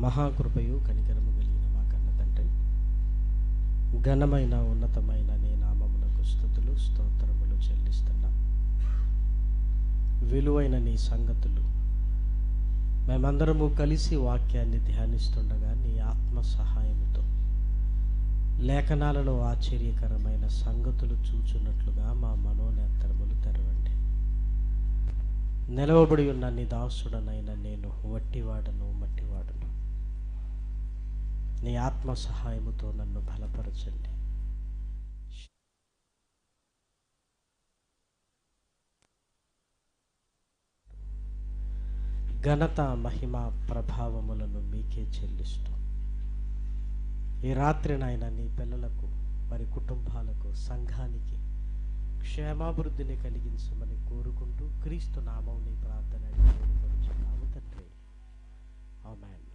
మహాకృపయు కనికరము కలిగిన మా కన్న తండ్రి, ఘనమైన ఉన్నతమైన నీ నామమునకు స్తుతులు స్తోత్రములు చెల్లిస్తున్నా. విలువైన నీ సంగతులు మేమందరము కలిసి వాక్యాన్ని ధ్యానిస్తుండగా నీ ఆత్మ సహాయముతో లేఖనాలలో ఆశ్చర్యకరమైన సంగతులు చూచున్నట్లుగా మా మనోనేత్రములు తెరవండి. నిలవబడి ఉన్న నీ దాసుడనైన నేను వట్టివాడను, మట్టివాడను. నీ ఆత్మ సహాయముతో నన్ను బలపరచండి. ఘనత, మహిమ, ప్రభావములను మీకే చెల్లిస్తూ ఈ రాత్రి నాయన నీ పిల్లలకు, వారి కుటుంబాలకు, సంఘానికి క్షేమాభివృద్ధిని కలిగించమని కోరుకుంటూ క్రీస్తు నామం నీ ప్రార్థన కోరుకొనుచున్నాము తండ్రి. ఆమేన్.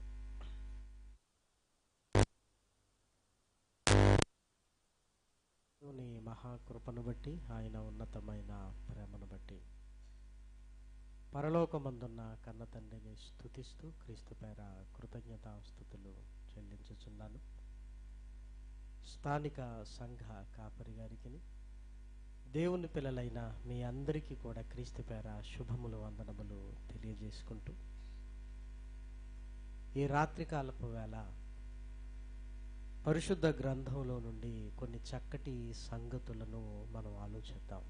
నీ మహాకృపను బట్టి, ఆయన ఉన్నతమైన ప్రేమను బట్టి పరలోకమందున్న కన్న తండ్రిని స్తుతిస్తూ క్రీస్తు పేర కృతజ్ఞతాస్తుతులు చెల్లించుచున్నాను. స్థానిక సంఘ కాపరి గారికి, దేవుని పిల్లలైన మీ అందరికీ కూడా క్రీస్తు పేర శుభములు, వందనములు తెలియజేసుకుంటూ ఈ రాత్రికాలపు వేళ పరిశుద్ధ గ్రంథంలో నుండి కొన్ని చక్కటి సంగతులను మనం ఆలోచిద్దాం.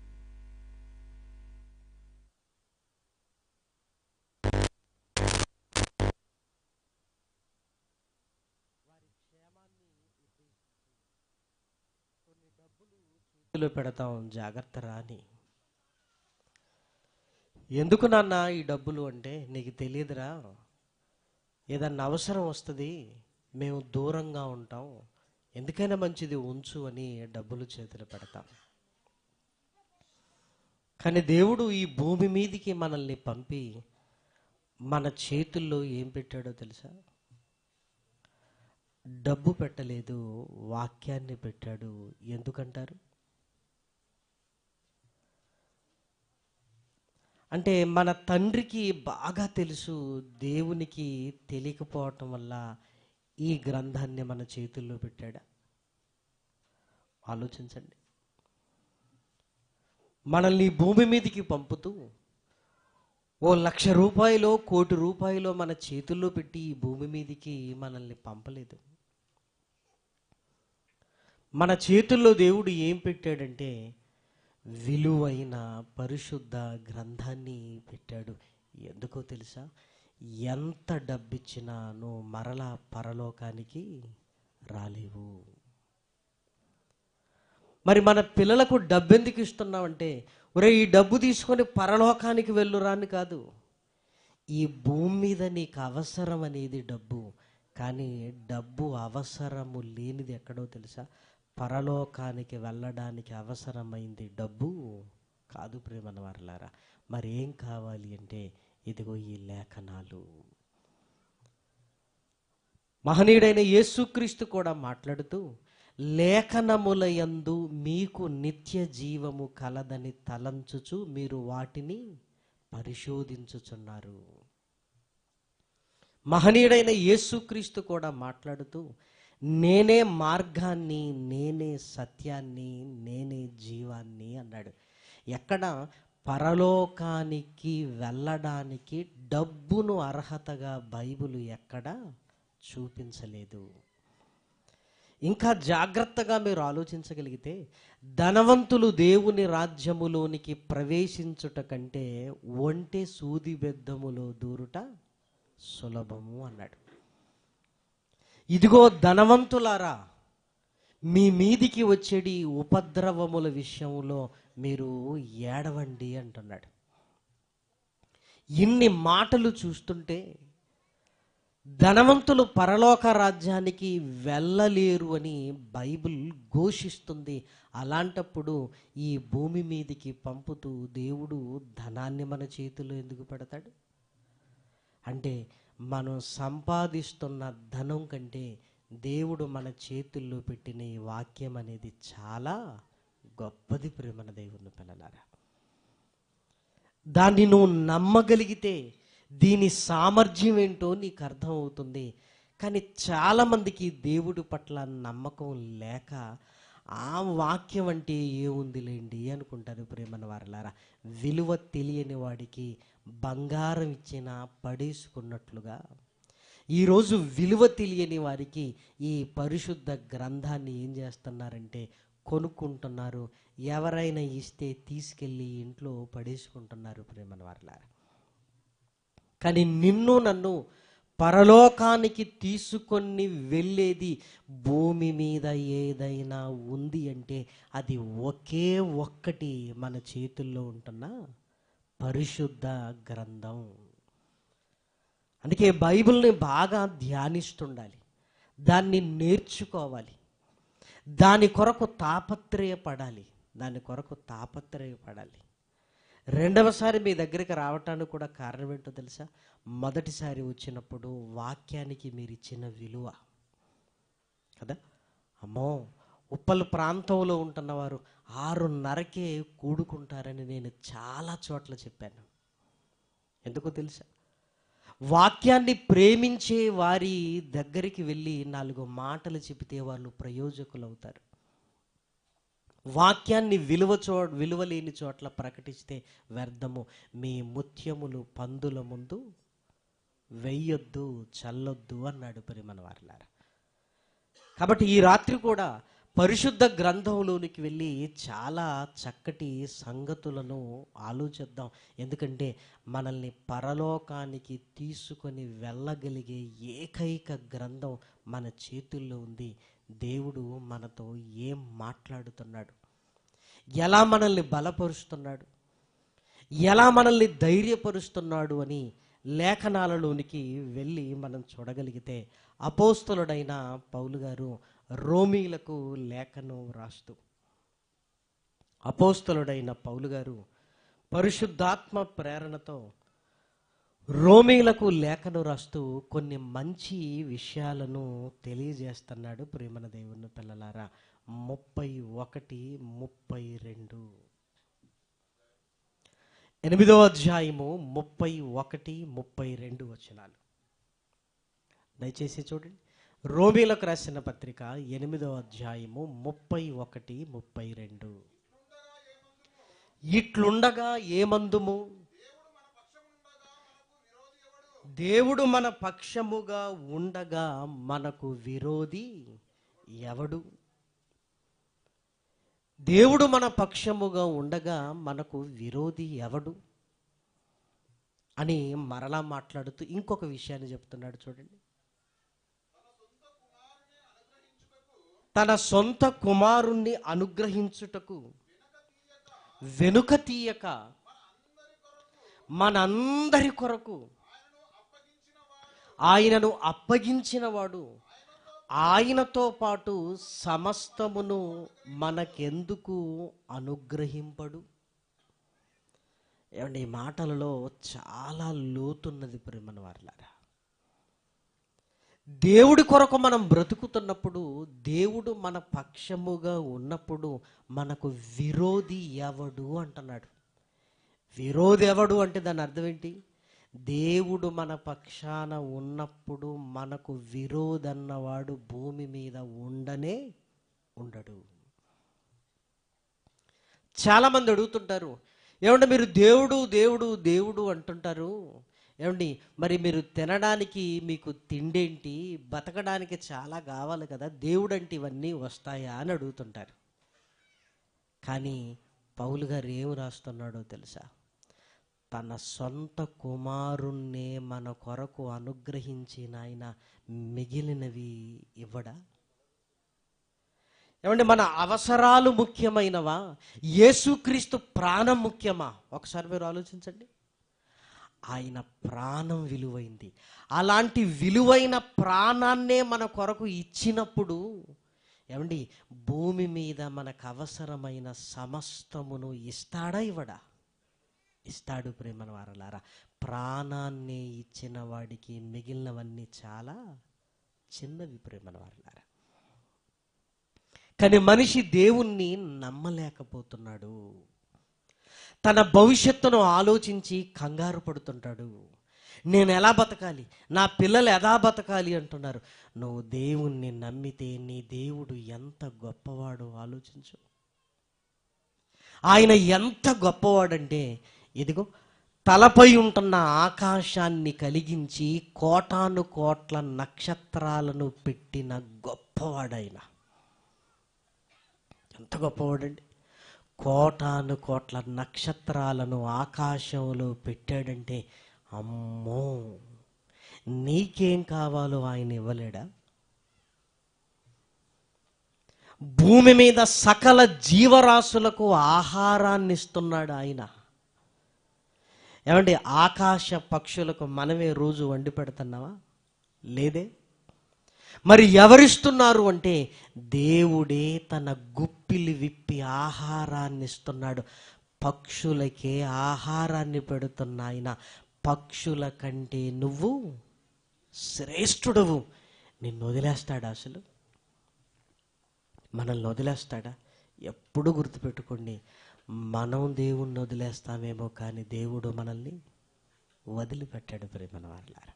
వారి క్షేమాన్ని కొన్ని డబ్బులు చేతిలో పెడతాం, జాగ్రత్త రాని. ఎందుకు నాన్న ఈ డబ్బులు అంటే, నీకు తెలియదురా, ఏదన్నా అవసరం వస్తుంది, మేము దూరంగా ఉంటాం, ఎందుకైనా మంచిది ఉంచు అని డబ్బులు చేతులు పెడతాం. కానీ దేవుడు ఈ భూమి మీదికి మనల్ని పంపి మన చేతుల్లో ఏం పెట్టాడో తెలుసా? డబ్బు పెట్టలేదు, వాక్యాన్ని పెట్టాడు. ఎందుకంటారు? అంటే మన తండ్రికి బాగా తెలుసు, దేవునికి తెలియకపోవటం వల్ల ఈ గ్రంథాన్ని మన చేతుల్లో పెట్టాడా? ఆలోచించండి. మనల్ని భూమి మీదకి పంపుతూ ఓ 1,00,000 రూపాయలో, 1,00,00,000 రూపాయలో మన చేతుల్లో పెట్టి ఈ భూమి మీదకి మనల్ని పంపలేదు. మన చేతుల్లో దేవుడు ఏం పెట్టాడంటే విలువైన పరిశుద్ధ గ్రంథాన్ని పెట్టాడు. ఎందుకో తెలుసా? ఎంత డబ్బిచ్చినా నువ్వు మరలా పరలోకానికి రాలేవు. మరి మన పిల్లలకు డబ్బు ఎందుకు ఇస్తున్నావంటే, ఒరే ఈ డబ్బు తీసుకొని పరలోకానికి వెళ్ళురా అని కాదు. ఈ భూమి మీద నీకు అవసరం అనేది డబ్బు. కానీ డబ్బు అవసరము లేనిది ఎక్కడో తెలుసా? పరలోకానికి వెళ్ళడానికి అవసరమైంది డబ్బు కాదు ప్రేమన వారలారా. మరి ఏం కావాలి అంటే, ఇదిగో ఈ లేఖనాలు. మహనీయుడైన యేసుక్రీస్తు కూడా మాట్లాడుతూ, లేఖనములయందు మీకు నిత్య జీవము కలదని తలంచుచు మీరు వాటిని పరిశోధించుచున్నారు. మహనీయుడైన యేసుక్రీస్తు కూడా మాట్లాడుతూ, నేనే మార్గాన్ని, నేనే సత్యాన్ని, నేనే జీవాన్ని అన్నాడు. ఎక్కడ? పరలోకానికి వెళ్ళడానికి డబ్బును అర్హతగా బైబిల్ ఎక్కడ చూపించలేదు. ఇంకా జాగ్రత్తగా మీరు ఆలోచించగలిగితే, ధనవంతులు దేవుని రాజ్యములోనికి ప్రవేశించుట కంటే ఒంటె సూది బెద్దములో దూరుట సులభము అన్నాడు. ఇదిగో ధనవంతులారా, మీ మీదికి వచ్చేటి ఉపద్రవముల విషయంలో మీరు ఏడవండి అంటున్నాడు. ఇన్ని మాటలు చూస్తుంటే ధనవంతులు పరలోక రాజ్యానికి వెళ్ళలేరు అని బైబిల్ ఘోషిస్తుంది. అలాంటప్పుడు ఈ భూమి మీదికి పంపుతూ దేవుడు ధనాన్ని మన చేతిలో ఎందుకు పెడతాడు? అంటే మనం సంపాదిస్తున్న ధనం కంటే దేవుడు మన చేతుల్లో పెట్టిన ఈ వాక్యం అనేది చాలా గొప్పది ప్రేమన దేవుని పిల్లలారా. దాన్ని నువ్వు నమ్మగలిగితే దీని సామర్థ్యం ఏంటో నీకు అర్థమవుతుంది. కానీ చాలామందికి దేవుడి పట్ల నమ్మకం లేక ఆ వాక్యం అంటే ఏముందిలేండి అనుకుంటారు. ప్రేమన వారలారా, విలువ తెలియని వాడికి బంగారం ఇచ్చినా పడేసుకున్నట్లుగా ఈరోజు విలువ తెలియని వారికి ఈ పరిశుద్ధ గ్రంథాన్ని ఏం చేస్తున్నారంటే కొనుక్కుంటున్నారు. ఎవరైనా ఇస్తే తీసుకెళ్ళి ఇంట్లో పడేసుకుంటున్నారు. ప్రేమన వారలారా, కానీ నిన్ను నన్ను పరలోకానికి తీసుకొని వెళ్ళేది, భూమి మీద ఏదైనా ఉంది అంటే అది ఒకే ఒక్కటి, మన చేతుల్లో ఉంటున్న పరిశుద్ధ గ్రంథం. అందుకే బైబిల్ని బాగా ధ్యానిస్తుండాలి, దాన్ని నేర్చుకోవాలి, దాని కొరకు తాపత్రయపడాలి. రెండవసారి మీ దగ్గరికి రావటానికి కూడా కారణం ఏంటో తెలుసా? మొదటిసారి వచ్చినప్పుడు వాక్యానికి మీరు ఇచ్చిన విలువ కదా. అమ్మో, ఉప్పల్ ప్రాంతంలో ఉంటున్నవారు 6:30కే కూడుకుంటారని నేను చాలా చోట్ల చెప్పాను. ఎందుకో తెలుసా? వాక్యాన్ని ప్రేమించే వారి దగ్గరికి వెళ్ళి 4 మాటలు చెబితే వాళ్ళు ప్రయోజకులు అవుతారు. వాక్యాన్ని విలువ లేని చోట్ల ప్రకటిస్తే వ్యర్థము. మీ ముత్యములు పందుల ముందు వెయ్యొద్దు, చల్లొద్దు అన్నాడు ప్రియమైన వారలారా. కాబట్టి ఈ రాత్రి కూడా పరిశుద్ధ గ్రంథంలోనికి వెళ్ళి చాలా చక్కటి సంగతులను ఆలోచిద్దాం. ఎందుకంటే మనల్ని పరలోకానికి తీసుకొని వెళ్ళగలిగే ఏకైక గ్రంథం మన చేతుల్లో ఉంది. దేవుడు మనతో ఏం మాట్లాడుతున్నాడు, ఎలా మనల్ని బలపరుస్తున్నాడు, ఎలా మనల్ని ధైర్యపరుస్తున్నాడు అని లేఖనాలలోనికి వెళ్ళి మనం చూడగలిగితే, అపోస్తలుడైన పౌలు గారు రోమీలకు లేఖను రాస్తూ, పరిశుద్ధాత్మ ప్రేరణతో రోమీలకు లేఖను రాస్తూ కొన్ని మంచి విషయాలను తెలియజేస్తున్నాడు. ప్రేమన దేవుని పిల్లలారా, 31, 32 8వ అధ్యాయము 31, 32 వచనాలు దయచేసి చూడండి. రోమీలకు రాసిన పత్రిక 8వ అధ్యాయము 31, 32. ఇట్లుండగా ఏమందుము, దేవుడు మన పక్షముగా ఉండగా మనకు విరోధి ఎవడు? దేవుడు మన పక్షముగా ఉండగా మనకు విరోధి ఎవడు అని మరలా మాట్లాడుతూ ఇంకొక విషయాన్ని చెప్తున్నాడు. చూడండి, తన సొంత కుమారుణ్ణి అనుగ్రహించుటకు వెనుక తీయక మనందరి కొరకు ఆయనను అప్పగించినవాడు ఆయనతో పాటు సమస్తమును మనకెందుకు అనుగ్రహింపడు? ఏమండి, ఈ మాటలలో చాలా లోతున్నది ప్రేమన వారలారా. దేవుడి కొరకు మనం బ్రతుకుతున్నప్పుడు, దేవుడు మన పక్షముగా ఉన్నప్పుడు మనకు విరోధి ఎవడు అంటున్నాడు. విరోధి ఎవడు అంటే దాని అర్థం ఏంటి? దేవుడు మన పక్షాన ఉన్నప్పుడు మనకు విరోధన్నవాడు భూమి మీద ఉండడు. చాలామంది అడుగుతుంటారు, ఏమంటే మీరు దేవుడు దేవుడు దేవుడు అంటుంటారు, ఏమండి మరి మీరు తినడానికి మీకు తిండేంటి, బతకడానికి చాలా కావాలి కదా, దేవుడు అంటే ఇవన్నీ వస్తాయా అని అడుగుతుంటారు. కానీ పౌలు గారు ఏం రాస్తున్నాడో తెలుసా? తన సొంత కుమారుణ్ణే మన కొరకు అనుగ్రహించిన ఆయన మిగిలినవి ఇవ్వడా? ఏమంటే మన అవసరాలు ముఖ్యమైనవా, యేసుక్రీస్తు ప్రాణం ముఖ్యమా? ఒకసారి మీరు ఆలోచించండి. ఆయన ప్రాణం విలువైంది. అలాంటి విలువైన ప్రాణాన్నే మన కొరకు ఇచ్చినప్పుడు, ఏమండి భూమి మీద మనకు అవసరమైన సమస్తమును ఇస్తాడా ఇవ్వడా? ఇస్తాడు. ప్రేమన వారలారా, ప్రాణాన్ని ఇచ్చిన వాడికి మిగిలినవన్నీ చాలా చిన్నవి. ప్రేమన వారలారా, కానీ మనిషి దేవుణ్ణి నమ్మలేకపోతున్నాడు. తన భవిష్యత్తును ఆలోచించి కంగారు పడుతుంటాడు. నేను ఎలా బతకాలి, నా పిల్లలు ఎలా బతకాలి అంటున్నారు. నువ్వు దేవుణ్ణి నమ్మితే నీ దేవుడు ఎంత గొప్పవాడో ఆలోచించు. ఆయన ఎంత గొప్పవాడంటే, ఇదిగో తలపై ఉంటున్న ఆకాశాన్ని కలిగించి కోటాను కోట్ల నక్షత్రాలను పెట్టిన గొప్పవాడైన. ఎంత గొప్పవాడండి! కోటాను కోట్ల నక్షత్రాలను ఆకాశంలో పెట్టాడంటే, అమ్మో, నీకేం కావాలో ఆయన ఇవ్వలేడా? భూమి మీద సకల జీవరాశులకు ఆహారాన్ని ఇస్తున్నాడు ఆయన. ఏమండి, ఆకాశ పక్షులకు మనమే రోజు వండి పెడుతున్నావా? లేదే. మరి ఎవరిస్తున్నారు అంటే, దేవుడే తన గుప్పిలి విప్పి ఆహారాన్ని ఇస్తున్నాడు. పక్షులకే ఆహారాన్ని పెడుతున్న ఆయన పక్షుల కంటే నువ్వు శ్రేష్ఠుడవు. నిన్ను వదిలేస్తాడా అసలు? మనల్ని వదిలేస్తాడా? ఎప్పుడు గుర్తుపెట్టుకోండి, మనం దేవుణ్ణి వదిలేస్తామేమో కానీ దేవుడు మనల్ని వదిలిపెట్టాడు ప్రియమైన వారలారా.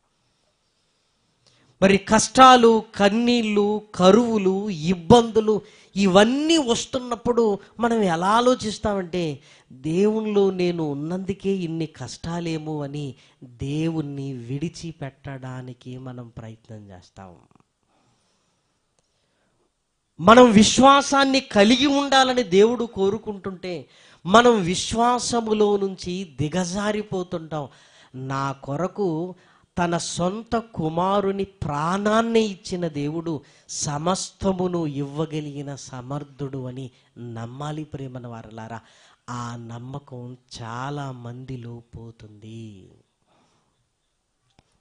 మరి కష్టాలు, కన్నీళ్ళు, కరువులు, ఇబ్బందులు ఇవన్నీ వస్తున్నప్పుడు మనం ఎలా ఆలోచిస్తామంటే, దేవునిలో నేను ఉన్నందుకే ఇన్ని కష్టాలేమో అని దేవుణ్ణి విడిచిపెట్టడానికి మనం ప్రయత్నం చేస్తాం. మనం విశ్వాసాన్ని కలిగి ఉండాలని దేవుడు కోరుకుంటుంటే మనం విశ్వాసములో నుంచి దిగజారిపోతుంటాం. నా కొరకు తన సొంత కుమారుని ప్రాణాన్ని ఇచ్చిన దేవుడు సమస్తమును ఇవ్వగలిగిన సమర్థుడు అని నమ్మాలి ప్రేమన వారలారా. ఆ నమ్మకం చాలా మందిలో పోతుంది.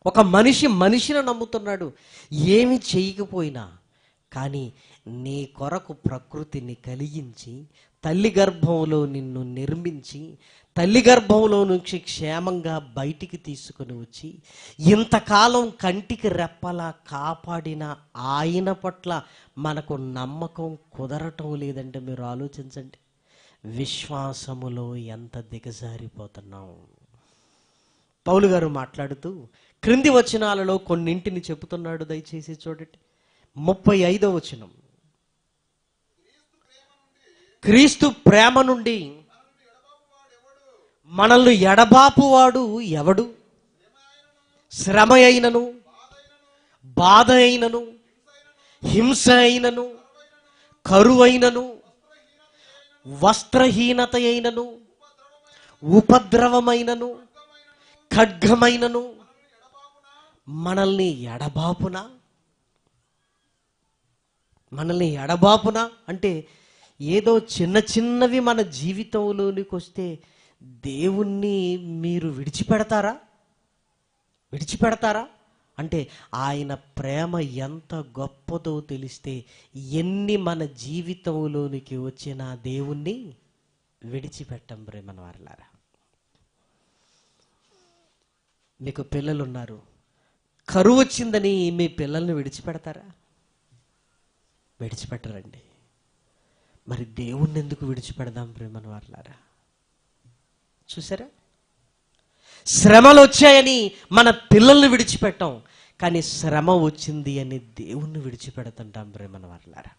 ఒక మనిషిని నమ్ముతున్నాడు ఏమి చేయకపోయినా, కానీ నీ కొరకు ప్రకృతిని కలిగించి తల్లి గర్భంలో నిన్ను నిర్మించి తల్లి గర్భంలో నుంచి క్షేమంగా బయటికి తీసుకుని వచ్చి ఇంతకాలం కంటికి రెప్పలా కాపాడిన ఆయన పట్ల మనకు నమ్మకం కుదరటం లేదంటే మీరు ఆలోచించండి, విశ్వాసములో ఎంత దిగజారిపోతున్నాం. పౌలు గారు మాట్లాడుతూ క్రింది వచనాలలో కొన్నింటిని చెబుతున్నాడు, దయచేసి చూడండి. 35వ వచనం, క్రీస్తు ప్రేమ నుండి మనల్ని ఎడబాపువాడు ఎవడు? శ్రమ అయినను, బాధ అయినను, హింస అయినను, కరువైనను, వస్త్రహీనత అయినను, ఉపద్రవమైనను, ఖడ్గమైనను మనల్ని ఎడబాపునా? మనల్ని ఎడబాపునా అంటే ఏదో చిన్న చిన్నవి మన జీవితంలోనికి వస్తే దేవుణ్ణి మీరు విడిచిపెడతారా అంటే ఆయన ప్రేమ ఎంత గొప్పదో తెలిస్తే ఎన్ని మన జీవితంలోనికి వచ్చినా దేవుణ్ణి విడిచిపెట్టం ప్రేమన వారలారా. మీకు పిల్లలు ఉన్నారు, కరువు వచ్చిందని మీ పిల్లల్ని విడిచిపెడతారా? విడిచిపెట్టరండి. మరి దేవుణ్ణి ఎందుకు విడిచిపెడదాం ప్రేమన వారలారా? చూసారా, శ్రమలు వచ్చాయని మన పిల్లల్ని విడిచిపెట్టాం, కానీ శ్రమ వచ్చింది అని దేవుణ్ణి విడిచిపెడుతుంటాం ప్రేమన వారలారా.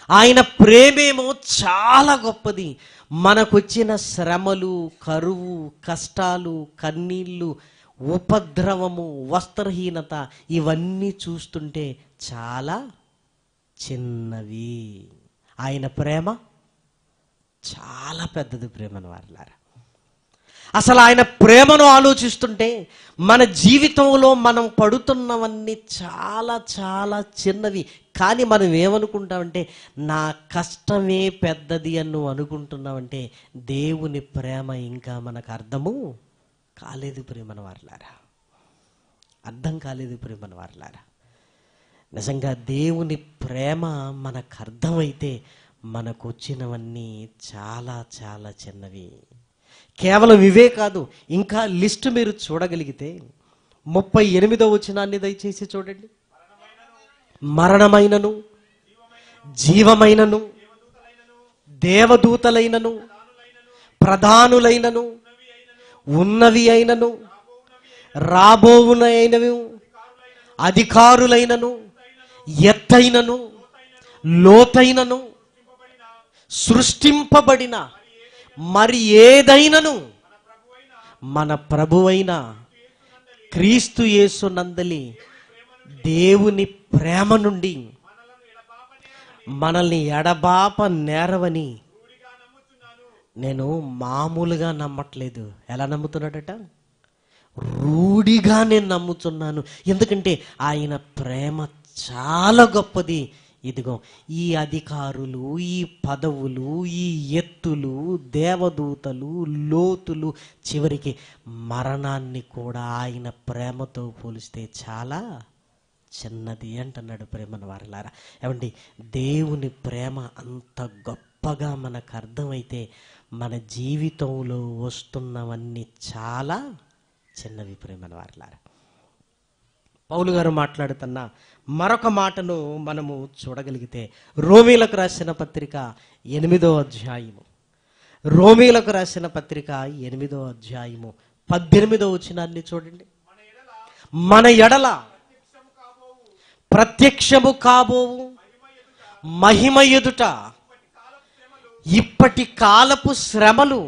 ఆయన ప్రేమేమో చాలా గొప్పది. మనకొచ్చిన శ్రమలు, కరువు, కష్టాలు, కన్నీళ్ళు, ఉపద్రవము, వస్త్రహీనత ఇవన్నీ చూస్తుంటే చాలా చిన్నవి. ఆయన ప్రేమ చాలా పెద్దది ప్రేమను వారలారా. అసలు ఆయన ప్రేమను ఆలోచిస్తుంటే మన జీవితంలో మనం పడుతున్నవన్నీ చాలా చాలా చిన్నవి. కానీ మనం ఏమనుకుంటామంటే నా కష్టమే పెద్దది అని నువ్వు అనుకుంటున్నావంటే దేవుని ప్రేమ ఇంకా మనకు అర్థము కాలేదు ప్రేమన వారలారా. అర్థం కాలేదు ప్రేమన వారలారా. నిజంగా దేవుని ప్రేమ మనకు అర్థమైతే మనకు వచ్చినవన్నీ చాలా చాలా చిన్నవి. కేవలం ఇవే కాదు, ఇంకా లిస్ట్ మీరు చూడగలిగితే 38వ వచనాన్ని దయచేసి చూడండి. మరణమైనను, జీవమైనను, దేవదూతలైనను, ప్రధానులైనను, ఉన్నవి అయినను, రాబోవునైనవి అధికారులైనను, ఎత్తైనను, లోతైనను, సృష్టింపబడిన మరి ఏదైనను మన ప్రభువైన క్రీస్తు యేసు నందలి దేవుని ప్రేమ నుండి మనల్ని ఎడబాప నేరవని నేను మామూలుగా నమ్మట్లేదు. ఎలా నమ్ముతున్నాడట? రూఢిగా నేను నమ్ముతున్నాను. ఎందుకంటే ఆయన ప్రేమ చాలా గొప్పది. ఇదిగో ఈ అధికారులు, ఈ పదవులు, ఈ ఎత్తులు, దేవదూతలు, లోతులు, చివరికి మరణాన్ని కూడా ఆయన ప్రేమతో పోలిస్తే చాలా చిన్నది అంటున్నాడు. ప్రేమను వారలారా, ఏమండి, దేవుని ప్రేమ అంత గొప్పగా మనకు అర్థమైతే మన జీవితంలో వస్తున్నవన్నీ చాలా చిన్నవి. ప్రేమను వారలారా, పౌలు గారు మాట్లాడుతున్న మరొక మాటను మనము చూడగలిగితే రోమీలకు రాసిన పత్రిక 8వ అధ్యాయము, రోమీలకు రాసిన పత్రిక 8వ అధ్యాయము 18వ వచనాన్ని చూడండి. మన ఎడల ప్రత్యక్షము కాబోవు మహిమ ఎదుట ఇప్పటి కాలపు శ్రమలు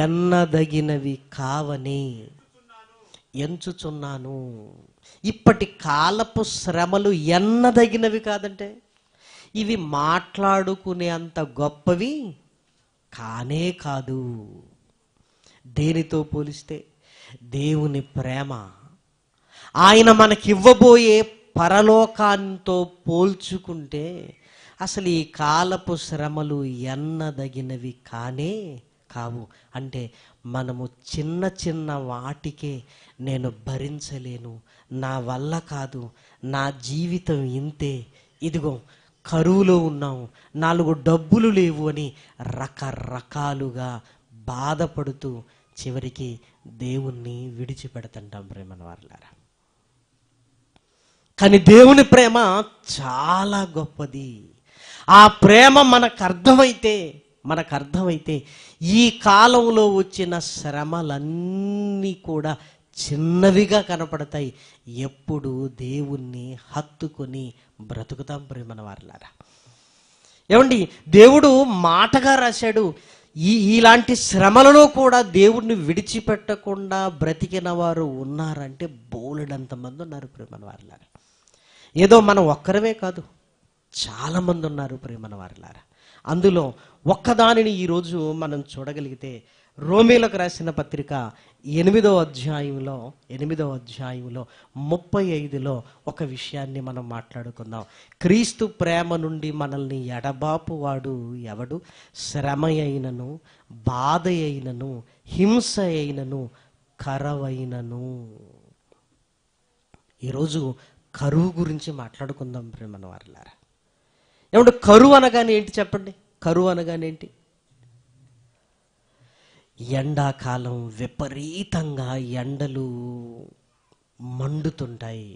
ఎన్నదగినవి కావని ఎంచుచున్నాను. ఇప్పటి కాలపు శ్రమలు ఎన్నదగినవి కాదంటే ఇవి మాట్లాడుకునే అంత గొప్పవి కానే కాదు. దేనితో పోలిస్తే దేవుని ప్రేమ, ఆయన మనకివ్వబోయే పరలోకాంతో పోల్చుకుంటే అసలు ఈ కాలపు శ్రమలు ఎన్నదగినవి కానే కావు. అంటే మనము చిన్న చిన్న వాటికే నేను భరించలేను, నా వల్ల కాదు, నా జీవితం ఇంతే, ఇదిగో కరువులో ఉన్నాం, 4 డబ్బులు లేవు అని రకరకాలుగా బాధపడుతూ చివరికి దేవుణ్ణి విడిచిపెడుతుంటాం. ప్రేమను వారలారా, కానీ దేవుని ప్రేమ చాలా గొప్పది. ఆ ప్రేమ మనకు అర్థమైతే ఈ కాలంలో వచ్చిన శ్రమలన్నీ కూడా చిన్నవిగా కనపడతాయి. ఎప్పుడు దేవుణ్ణి హత్తుకొని బ్రతుకుతాం. ప్రేమన వారలారా, ఏమండి, దేవుడు మాటగా రాశాడు. ఇలాంటి శ్రమలలో కూడా దేవుడిని విడిచిపెట్టకుండా బ్రతికిన వారు ఉన్నారంటే బోలెడంతమంది ఉన్నారు. ప్రేమన వారలారా, ఏదో మనం ఒక్కరమే కాదు, చాలామంది ఉన్నారు. ప్రేమన వారలారా, అందులో ఒక్కదానిని ఈరోజు మనం చూడగలిగితే రోమీలకు రాసిన పత్రిక 8వ అధ్యాయంలో 35లో ఒక విషయాన్ని మనం మాట్లాడుకుందాం. క్రీస్తు ప్రేమ నుండి మనల్ని ఎడబాపు వాడు ఎవడు? శ్రమ అయినను, బాధ అయినను, హింస అయినను, కరవైనను. ఈరోజు కరువు గురించి మాట్లాడుకుందాం. ప్రేమన వారలారా, ఏమంటే కరువు అనగానే ఏంటి చెప్పండి? కరువు అనగానే ఏంటి? ఎండాకాలం విపరీతంగా ఎండలు మండుతుంటాయి,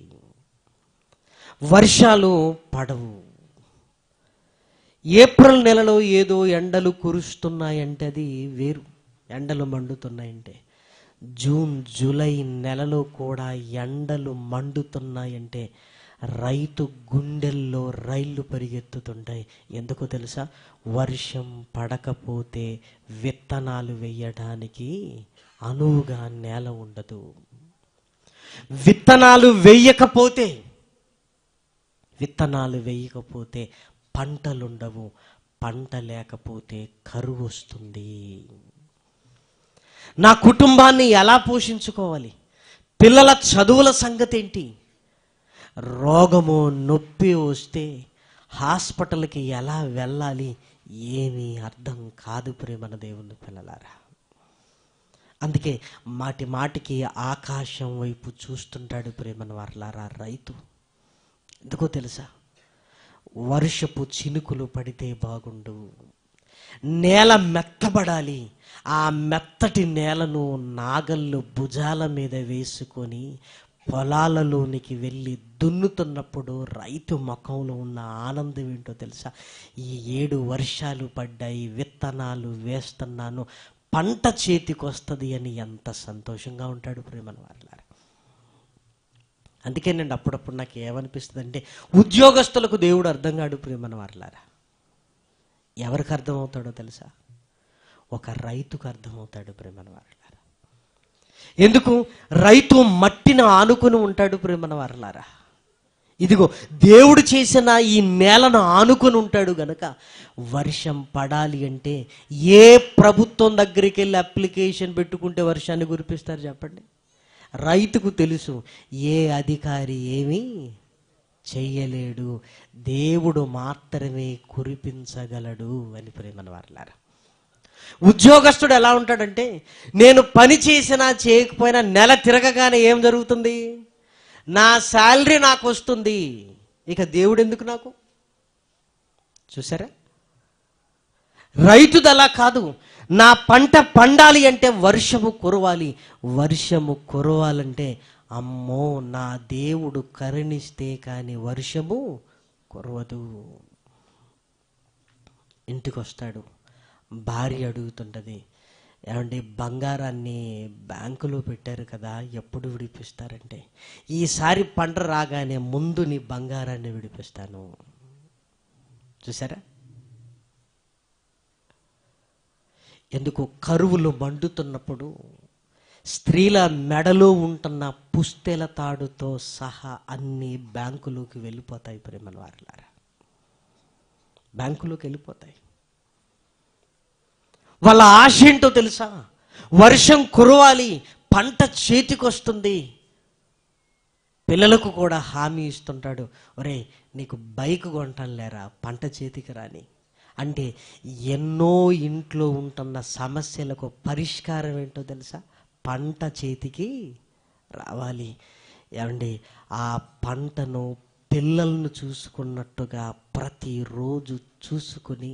వర్షాలు పడవు. ఏప్రిల్ నెలలో ఏదో ఎండలు కురుస్తున్నాయంటే అది వేరు, ఎండలు మండుతున్నాయంటే. జూన్ జూలై నెలలో కూడా ఎండలు మండుతున్నాయంటే రైతు గుండెల్లో రైళ్లు పరిగెత్తుతుంటాయి. ఎందుకో తెలుసా? వర్షం పడకపోతే విత్తనాలు వేయడానికి అనువుగా నేల ఉండదు. విత్తనాలు వేయకపోతే పంటలుండవు. పంట లేకపోతే కరువు వస్తుంది. నా కుటుంబాన్ని ఎలా పోషించుకోవాలి? పిల్లల చదువుల సంగతి ఏంటి? రోగము నొప్పి వస్తే హాస్పిటల్కి ఎలా వెళ్ళాలి? ఏమీ అర్థం కాదు. ప్రేమన దేవుని పిల్లలారా, అందుకే మాటికి ఆకాశం వైపు చూస్తుంటాడు. ప్రేమన వారలారా, రైతు. ఎందుకో తెలుసా? వర్షపు చినుకులు పడితే బాగుండు, నేల మెత్తబడాలి. ఆ మెత్తటి నేలను నాగళ్ళు భుజాల మీద వేసుకొని పొలాలలోనికి వెళ్ళి దున్నుతున్నప్పుడు రైతు ముఖంలో ఉన్న ఆనందం ఏంటో తెలుసా? ఈ 7 వర్షాలు పడ్డాయి, విత్తనాలు వేస్తున్నాను, పంట చేతికి వస్తుంది అని ఎంత సంతోషంగా ఉంటాడు ప్రేమను వాళ్ళారా. అందుకేనండి అప్పుడప్పుడు నాకు ఏమనిపిస్తుంది అంటే, ఉద్యోగస్తులకు దేవుడు అర్థం కాడు ప్రేమను వాళ్ళారా. ఎవరికి అర్థమవుతాడో తెలుసా? ఒక రైతుకు అర్థమవుతాడు ప్రేమను వాళ్ళారా. ఎందుకు? రైతు మట్టిని ఆనుకుని ఉంటాడు ప్రేమను వాళ్ళారా. ఇదిగో దేవుడు చేసిన ఈ నేలను ఆనుకొని ఉంటాడు గనక వర్షం పడాలి అంటే ఏ ప్రభుత్వం దగ్గరికి వెళ్ళి అప్లికేషన్ పెట్టుకుంటే వర్షాన్ని కురిపిస్తారు చెప్పండి? రైతుకు తెలుసు, ఏ అధికారి ఏమీ చెయ్యలేడు, దేవుడు మాత్రమే కురిపించగలడు అని ప్రేమను వారలారా. ఉద్యోగస్తుడు ఎలా ఉంటాడంటే, నేను పని చేసినా చేయకపోయినా నెల తిరగగానే ఏం జరుగుతుంది? నా శాలరీ నాకు వస్తుంది, ఇక దేవుడు ఎందుకు నాకు? చూసారా? రైతుది అలా కాదు. నా పంట పండాలి అంటే వర్షము కురవాలి, వర్షము కురవాలంటే అమ్మో నా దేవుడు కరుణిస్తే కానీ వర్షము కురవదు. ఇంటికి వస్తాడు, భార్య అడుగుతుంటుంది, ఏమంటే బంగారాన్ని బ్యాంకులో పెట్టారు కదా, ఎప్పుడు విడిపిస్తారంటే, ఈసారి పంట రాగానే ముందు నీ బంగారాన్ని విడిపిస్తాను. చూసారా? ఎందుకు? కరువులు మండుతున్నప్పుడు స్త్రీల మెడలో ఉంటున్న పుస్తెల తాడుతో సహా అన్ని బ్యాంకులోకి వెళ్ళిపోతాయి ప్రేమల వారలారా. బ్యాంకులోకి వెళ్ళిపోతాయి. వాళ్ళ ఆశ ఏంటో తెలుసా? వర్షం కురవాలి, పంట చేతికి వస్తుంది. పిల్లలకు కూడా హామీ ఇస్తుంటాడు, ఒరే నీకు బైక్ కొంటాను లేరా పంట చేతికి రాని. అంటే ఎన్నో ఇంట్లో ఉంటున్న సమస్యలకు పరిష్కారం ఏంటో తెలుసా? పంట చేతికి రావాలి. ఏమండి, ఆ పంటను పిల్లలను చూసుకున్నట్టుగా ప్రతిరోజు చూసుకుని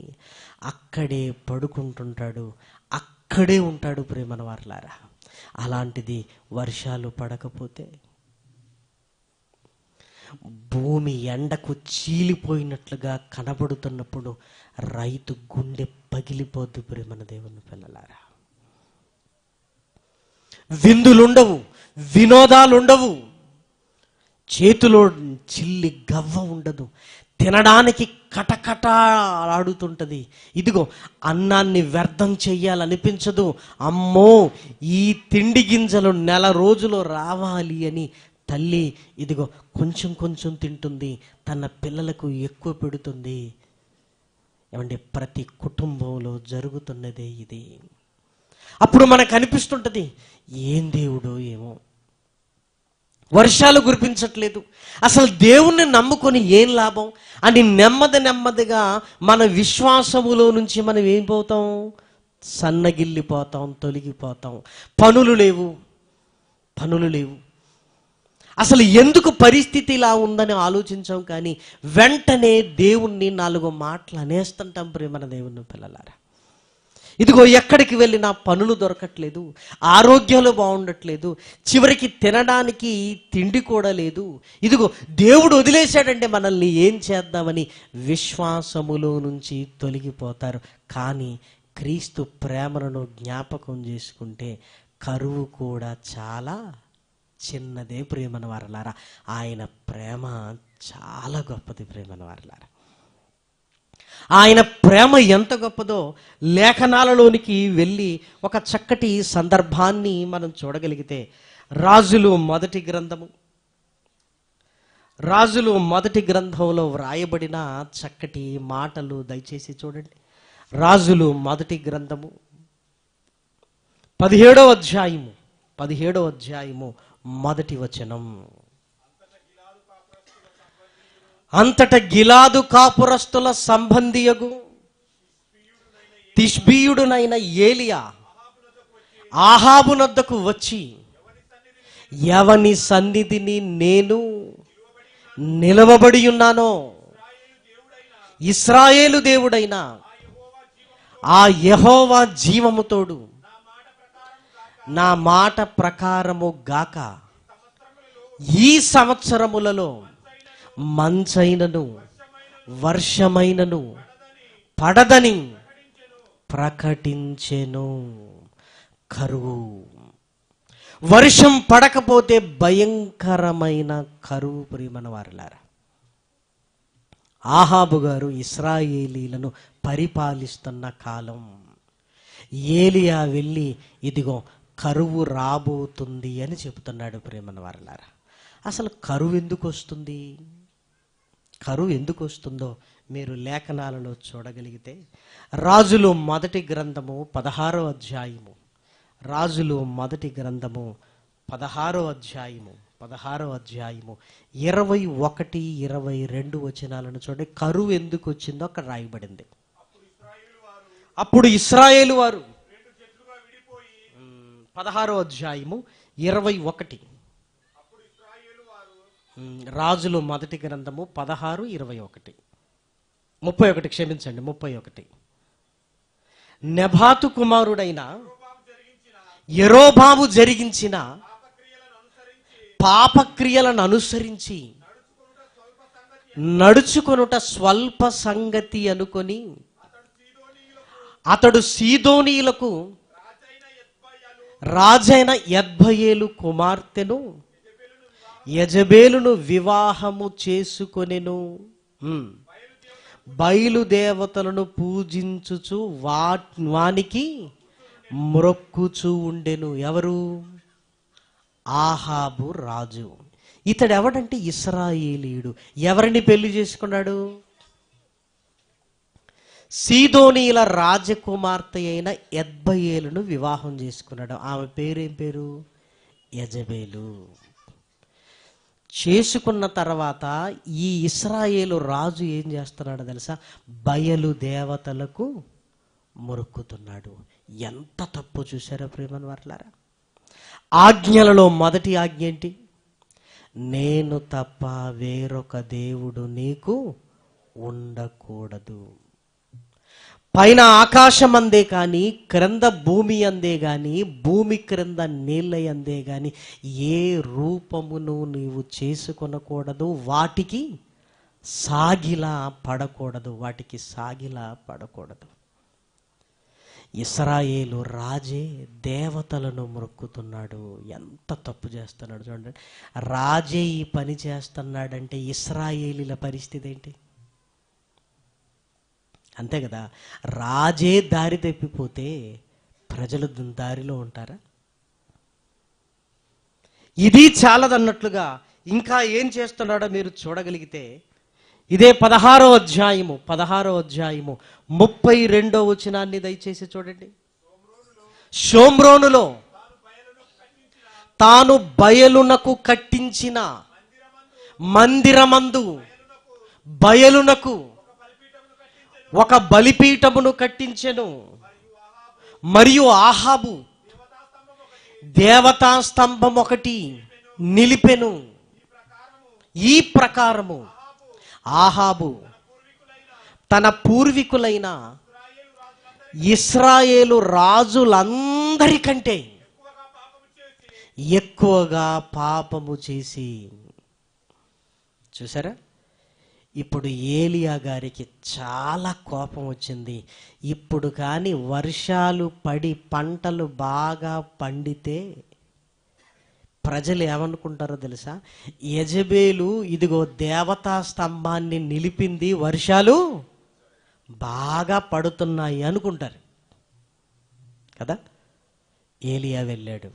అక్కడే పడుకుంటుంటాడు, అక్కడే ఉంటాడు ప్రేమన వారలారా. అలాంటిది వర్షాలు పడకపోతే, భూమి ఎండకు చీలిపోయినట్లుగా కనబడుతున్నప్పుడు రైతు గుండె పగిలిపోద్దు ప్రేమన దేవుని పిల్లలారా. విందులుండవు, వినోదాలుండవు, చేతిలో చిల్లి గవ్వ ఉండదు, తినడానికి కటకటాడుతుంటుంది. ఇదిగో అన్నాన్ని వ్యర్థం చెయ్యాలనిపించదు. అమ్మో ఈ తిండి గింజలు నెల రోజులు రావాలి అని తల్లి ఇదిగో కొంచెం కొంచెం తింటుంది, తన పిల్లలకు ఎక్కువ పెడుతుంది. ఏమంటే ప్రతి కుటుంబంలో జరుగుతున్నదే ఇది. అప్పుడు మనకు అనిపిస్తుంటుంది, ఏం దేవుడో ఏమో వర్షాలు కురిపించట్లేదు, అసలు దేవుణ్ణి నమ్ముకొని ఏం లాభం అని నెమ్మదిగా మన విశ్వాసములో నుంచి మనం ఏం పోతాం? సన్నగిల్లిపోతాం, తొలగిపోతాం. పనులు లేవు. అసలు ఎందుకు పరిస్థితి ఇలా ఉందని ఆలోచించాం, కానీ వెంటనే దేవుణ్ణి 4 మాటలు అనేస్తుంటాం ప్రేమన దేవుని పిల్లలారా. ఇదిగో ఎక్కడికి వెళ్ళినా పనులు దొరకట్లేదు, ఆరోగ్యాలు బాగుండట్లేదు, చివరికి తినడానికి తిండి కూడా లేదు. ఇదిగో దేవుడు వదిలేశాడంటే మనల్ని ఏం చేద్దామని విశ్వాసములో నుంచి తొలగిపోతారు. కానీ క్రీస్తు ప్రేమను జ్ఞాపకం చేసుకుంటే కరువు కూడా చాలా చిన్నదే ప్రేమన వారలారా. ఆయన ప్రేమ చాలా గొప్పది ప్రేమన వారలారా. ఆయన ప్రేమ ఎంత గొప్పదో లేఖనాలలోనికి వెళ్ళి ఒక చక్కటి సందర్భాన్ని మనం చూడగలిగితే, రాజులు మొదటి గ్రంథంలో వ్రాయబడిన చక్కటి మాటలు దయచేసి చూడండి. రాజులు మొదటి గ్రంథము 17వ అధ్యాయము మొదటి వచనం. అంతట గిలాదు కాపురస్తుల సంబంధియగు తిష్బీయుడునైన ఏలియా ఆహాబునొద్దకు వచ్చి, ఎవని సన్నిధిని నేను నిలవబడి ఉన్నానో, ఇశ్రాయేలు దేవుడైన ఆ యెహోవా జీవముతోడు నా మాట ప్రకారము గాక, ఈ సంవత్సరములలో మంచైనను వర్షమైనను పడదని ప్రకటించెను. కరువు. వర్షం పడకపోతే భయంకరమైన కరువు. ప్రియమైన వారలారా, ఆహాబు గారు ఇశ్రాయేలీలను పరిపాలిస్తున్న కాలం. ఏలియా వెళ్ళి ఇదిగో కరువు రాబోతుంది అని చెబుతున్నాడు. ప్రియమైన వారలారా, అసలు కరువు ఎందుకు వస్తుంది? కరువు ఎందుకు వస్తుందో మీరు లేఖనాలలో చూడగలిగితే, రాజులు మొదటి గ్రంథము 16వ అధ్యాయము, రాజులు మొదటి గ్రంథము 16వ అధ్యాయము 21, 22 వచనాలను చూడండి. కరువు ఎందుకు వచ్చిందో అక్కడ రాయబడింది. అప్పుడు ఇశ్రాయేలు వారు 16వ అధ్యాయము 21, రాజులు మొదటి గ్రంథము 16, 21, 31, క్షమించండి 31. నెబాతు కుమారుడైన యెరోబాము జరిగించిన పాపక్రియలను అనుసరించి నడుచుకొనుట స్వల్ప సంగతి అనుకొని అతడు సీదోనీయులకు రాజైన యెజ్బయేలు కుమార్తెను యెజబేలును వివాహము చేసుకొనెను. బయలుదేవతలను పూజించుచు వానికి మ్రొక్కుచూ ఉండెను. ఎవరు? ఆహాబు రాజు. ఇతడు ఎవడంటే ఇశ్రాయేలీయుడు. ఎవరిని పెళ్లి చేసుకున్నాడు? సీదోనీయుల రాజకుమార్తె అయిన యెజ్బయేలును వివాహం చేసుకున్నాడు. ఆమె పేరేం పేరు? యెజబేలు. చేసుకున్న తర్వాత ఈ ఇశ్రాయేలు రాజు ఏం చేస్తున్నాడో తెలుసా? బయలు దేవతలకు మొరుక్కుతున్నాడు. ఎంత తప్పు చూసారా ప్రియమైన వారలారా? ఆజ్ఞలలో మొదటి ఆజ్ఞ ఏంటి? నేను తప్ప వేరొక దేవుడు నీకు ఉండకూడదు. పైన ఆకాశం అందే కానీ, క్రింద భూమి అందే కానీ, భూమి క్రింద నీళ్ళ అందే కానీ ఏ రూపమును నీవు చేసుకొనకూడదు. వాటికి సాగిలా పడకూడదు. ఇశ్రాయేలు రాజే దేవతలను మొక్కుతున్నాడు. ఎంత తప్పు చేస్తున్నాడు చూడండి. రాజే ఈ పని చేస్తున్నాడంటే ఇశ్రాయేలీల పరిస్థితి ఏంటి? అంతే కదా. రాజే దారి తప్పిపోతే ప్రజలు దారిలో ఉంటారా? ఇది చాలదన్నట్లుగా ఇంకా ఏం చేస్తున్నాడో మీరు చూడగలిగితే, ఇదే 16వ అధ్యాయము 32వ వచనాన్ని దయచేసి చూడండి. షోమ్రోనులో తాను బయలునకు కట్టించిన మందిరమందు బయలునకు ఒక బలిపీఠమును కట్టించెను. మరియు ఆహాబు దేవతా స్తంభం ఒకటి నిలిపెను. ఈ ప్రకారము ఆహాబు తన పూర్వీకులైన ఇశ్రాయేలు రాజులందరికంటే ఎక్కువగా పాపము చేసి. చూసారా? ఇప్పుడు ఏలియా గారికి చాలా కోపం వచ్చింది. ఇప్పుడు కానీ వర్షాలు పడి పంటలు బాగా పండితే ప్రజలు ఏమనుకుంటారో తెలుసా? యెజబేలు ఇదిగో దేవతా స్తంభాన్ని నిలిపింది, వర్షాలు బాగా పడుతున్నాయి అనుకుంటారు కదా. ఏలియా వెళ్ళాడు.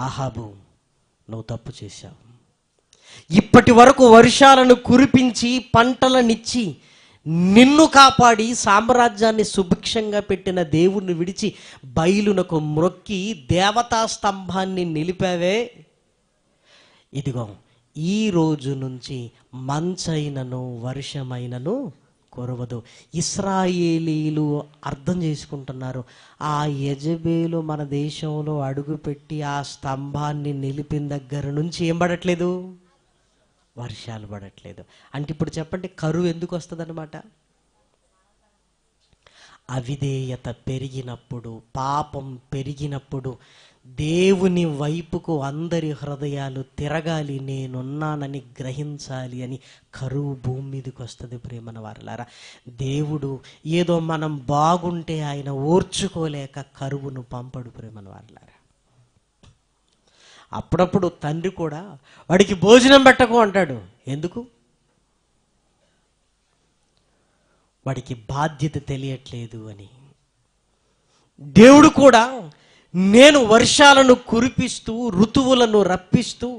ఆహాబు, నువ్వు తప్పు చేశావు. ఇప్పటి వరకు వర్షాలను కురిపించి పంటలనిచ్చి నిన్ను కాపాడి సామ్రాజ్యాన్ని సుభిక్షంగా పెట్టిన దేవుణ్ణి విడిచి బయలునకు మ్రొక్కి దేవతా స్తంభాన్ని నిలిపావే. ఇదిగో ఈ రోజు నుంచి మంచైనను వర్షమైనను కురవదు. ఇశ్రాయేలీలు అర్థం చేసుకుంటున్నారు, ఆ యెజబేలు మన దేశంలో అడుగుపెట్టి ఆ స్తంభాన్ని నిలిపిన దగ్గర నుంచి ఏం పడట్లేదు? వర్షాలు పడట్లేదు. అంటే ఇప్పుడు చెప్పండి, కరువు ఎందుకు వస్తుంది అన్నమాట? అవిధేయత పెరిగినప్పుడు, పాపం పెరిగినప్పుడు దేవుని వైపుకు అందరి హృదయాలు తిరగాలి, నేనున్నానని గ్రహించాలి అని కరువు భూమి మీదకి వస్తుంది. ప్రేమన వారలారా, దేవుడు ఏదో మనం బాగుంటే ఆయన ఓర్చుకోలేక కరువును పంపడు. ప్రేమన వారలారా, అప్పుడప్పుడు తండ్రి కూడా వాడికి భోజనం పెట్టకు అంటాడు. ఎందుకు? వాడికి బాధ్యత తెలియట్లేదు అని. దేవుడు కూడా నేను వర్షాలను కురిపిస్తూ, ఋతువులను రప్పిస్తూ,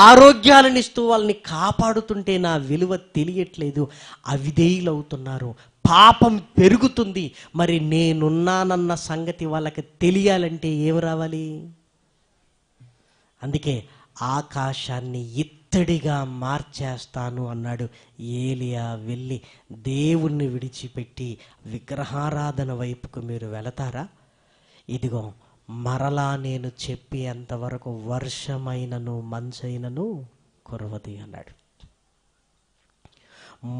ఆరోగ్యాలను ఇస్తూ వాళ్ళని కాపాడుతుంటే నా విలువ తెలియట్లేదు, అవిధేయులవుతున్నారు, పాపం పెరుగుతుంది. మరి నేనున్నానన్న సంగతి వాళ్ళకి తెలియాలంటే ఏమి రావాలి? అందుకే ఆకాశాన్ని ఇత్తడిగా మార్చేస్తాను అన్నాడు. ఏలియా వెళ్ళి దేవుణ్ణి విడిచిపెట్టి విగ్రహారాధన వైపుకు మీరు వెళతారా? ఇదిగో మరలా నేను చెప్పేంతవరకు వర్షమైనను మంచైనను కురవది అన్నాడు.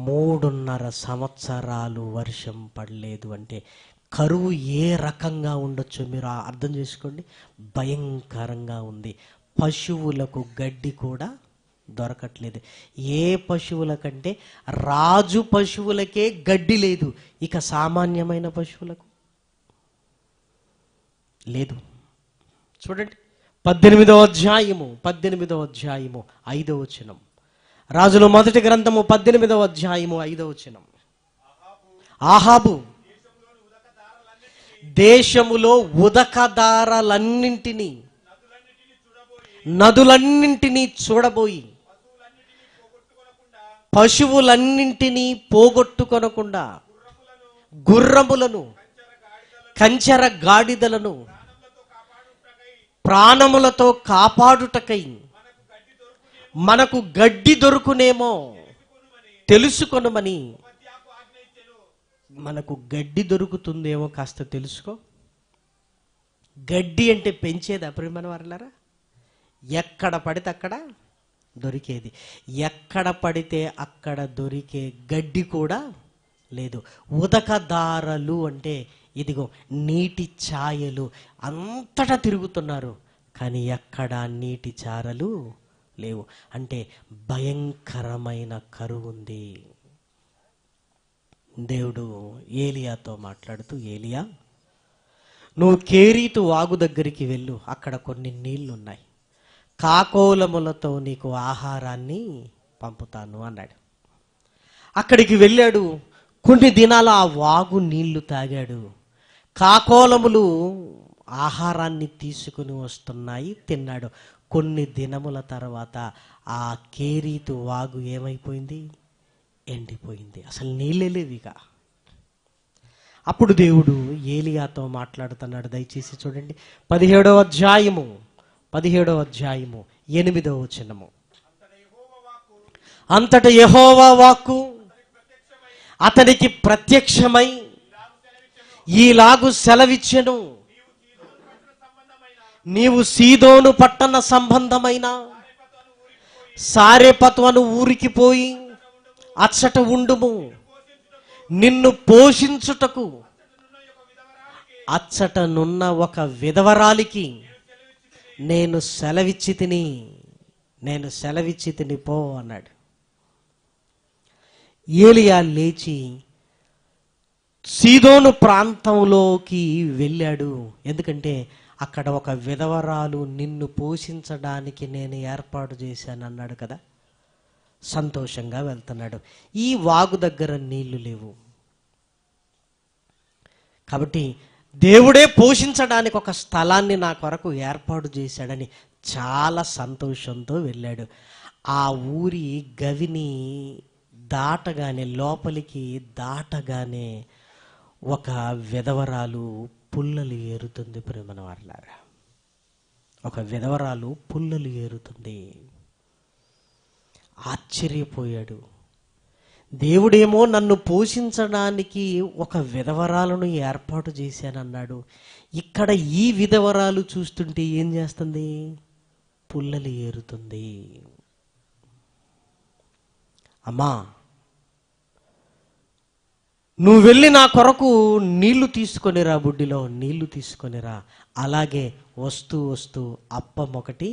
3.5 సంవత్సరాలు వర్షం పడలేదు అంటే కరువు ఏ రకంగా ఉండొచ్చో మీరు అర్థం చేసుకోండి. భయంకరంగా ఉంది. పశువులకు గడ్డి కూడా దొరకట్లేదు. ఏ పశువులకంటే రాజు పశువులకే గడ్డి లేదు, ఇక సామాన్యమైన పశువులకు లేదు. చూడండి 18వ అధ్యాయము 5వ వచనం. రాజుల మొదటి గ్రంథము 18వ అధ్యాయము 5వ వచనం. ఆహాబు దేశములో ఉదకదారలన్నింటినీ నదులన్నింటినీ చూడబోయి పశువులన్నింటినీ పోగొట్టుకొనకుండా గుర్రములను కంచెర గాడిదలను ప్రాణములతో కాపాడుటకై మనకు గడ్డి దొరుకునేమో తెలుసుకొనుమని. మనకు గడ్డి దొరుకుతుందేమో కాస్త తెలుసుకో. గడ్డి అంటే పెంచేది ప్రియమైన వారలారా. ఎక్కడ పడితే అక్కడ దొరికేది, ఎక్కడ పడితే అక్కడ దొరికే గడ్డి కూడా లేదు. ఉదకదారలు అంటే ఇదిగో నీటి ఛాయలు అంతటా తిరుగుతున్నారు, కానీ ఎక్కడ నీటి చారలు లేవు. అంటే భయంకరమైన కరువు ఉంది. దేవుడు ఏలియాతో మాట్లాడుతూ, ఏలియా నువ్వు కేరీతు వాగు దగ్గరికి వెళ్ళు, అక్కడ కొన్ని నీళ్లున్నాయి, కాకోలములతో నీకు ఆహారాన్ని పంపుతాను అన్నాడు. అక్కడికి వెళ్ళాడు. కొన్ని దినాలు ఆ వాగు నీళ్లు తాగాడు. కాకోలములు ఆహారాన్ని తీసుకుని వస్తున్నాయి, తిన్నాడు. కొన్ని దినముల తర్వాత ఆ కేరీతు వాగు ఏమైపోయింది? ఎండిపోయింది. అసలు నీళ్ళే లేవిగా. అప్పుడు దేవుడు ఏలియాతో మాట్లాడుతున్నాడు. దయచేసి చూడండి 17వ అధ్యాయము 8వ వచనము. అంతట యెహోవా వాక్కు అతనికి ప్రత్యక్షమై ఈలాగు సెలవిచ్చెను, నీవు సీదోను పట్టణ సంబంధమైన సారెపతు అను ఊరికి పోయి అచ్చట ఉండుము. నిన్ను పోషించుటకు అచ్చటనున్న ఒక విధవరాలికి నేను సెలవిచ్చి తిని పో అన్నాడు. ఏలియా లేచి సీదోను ప్రాంతంలోకి వెళ్ళాడు. ఎందుకంటే అక్కడ ఒక విధవరాలు నిన్ను పోషించడానికి నేను ఏర్పాటు చేశాను అన్నాడు కదా. సంతోషంగా వెళ్తున్నాడు. ఈ వాగు దగ్గర నీళ్లు లేవు కాబట్టి దేవుడే పోషించడానికి ఒక స్థలాన్ని నా కొరకు ఏర్పాటు చేశాడని చాలా సంతోషంతో వెళ్ళాడు. ఆ ఊరి గవిని దాటగానే, లోపలికి దాటగానే ఒక విధవరాలు పుల్లలు ఏరుతుంది. ప్రేమన వారలారా, ఒక విధవరాలు పుల్లలు ఏరుతుంది. ఆశ్చర్యపోయాడు. దేవుడేమో నన్ను పోషించడానికి ఒక విధవరాలను ఏర్పాటు చేశానన్నాడు. ఇక్కడ ఈ విధవరాలు చూస్తుంటే ఏం చేస్తుంది? పుల్లలు ఏరుతుంది. అమ్మా, నువ్వు వెళ్ళి నా కొరకు నీళ్లు తీసుకొనిరా, బుడ్డిలో నీళ్లు తీసుకొనిరా, అలాగే వస్తూ వస్తూ అప్పం ఒకటి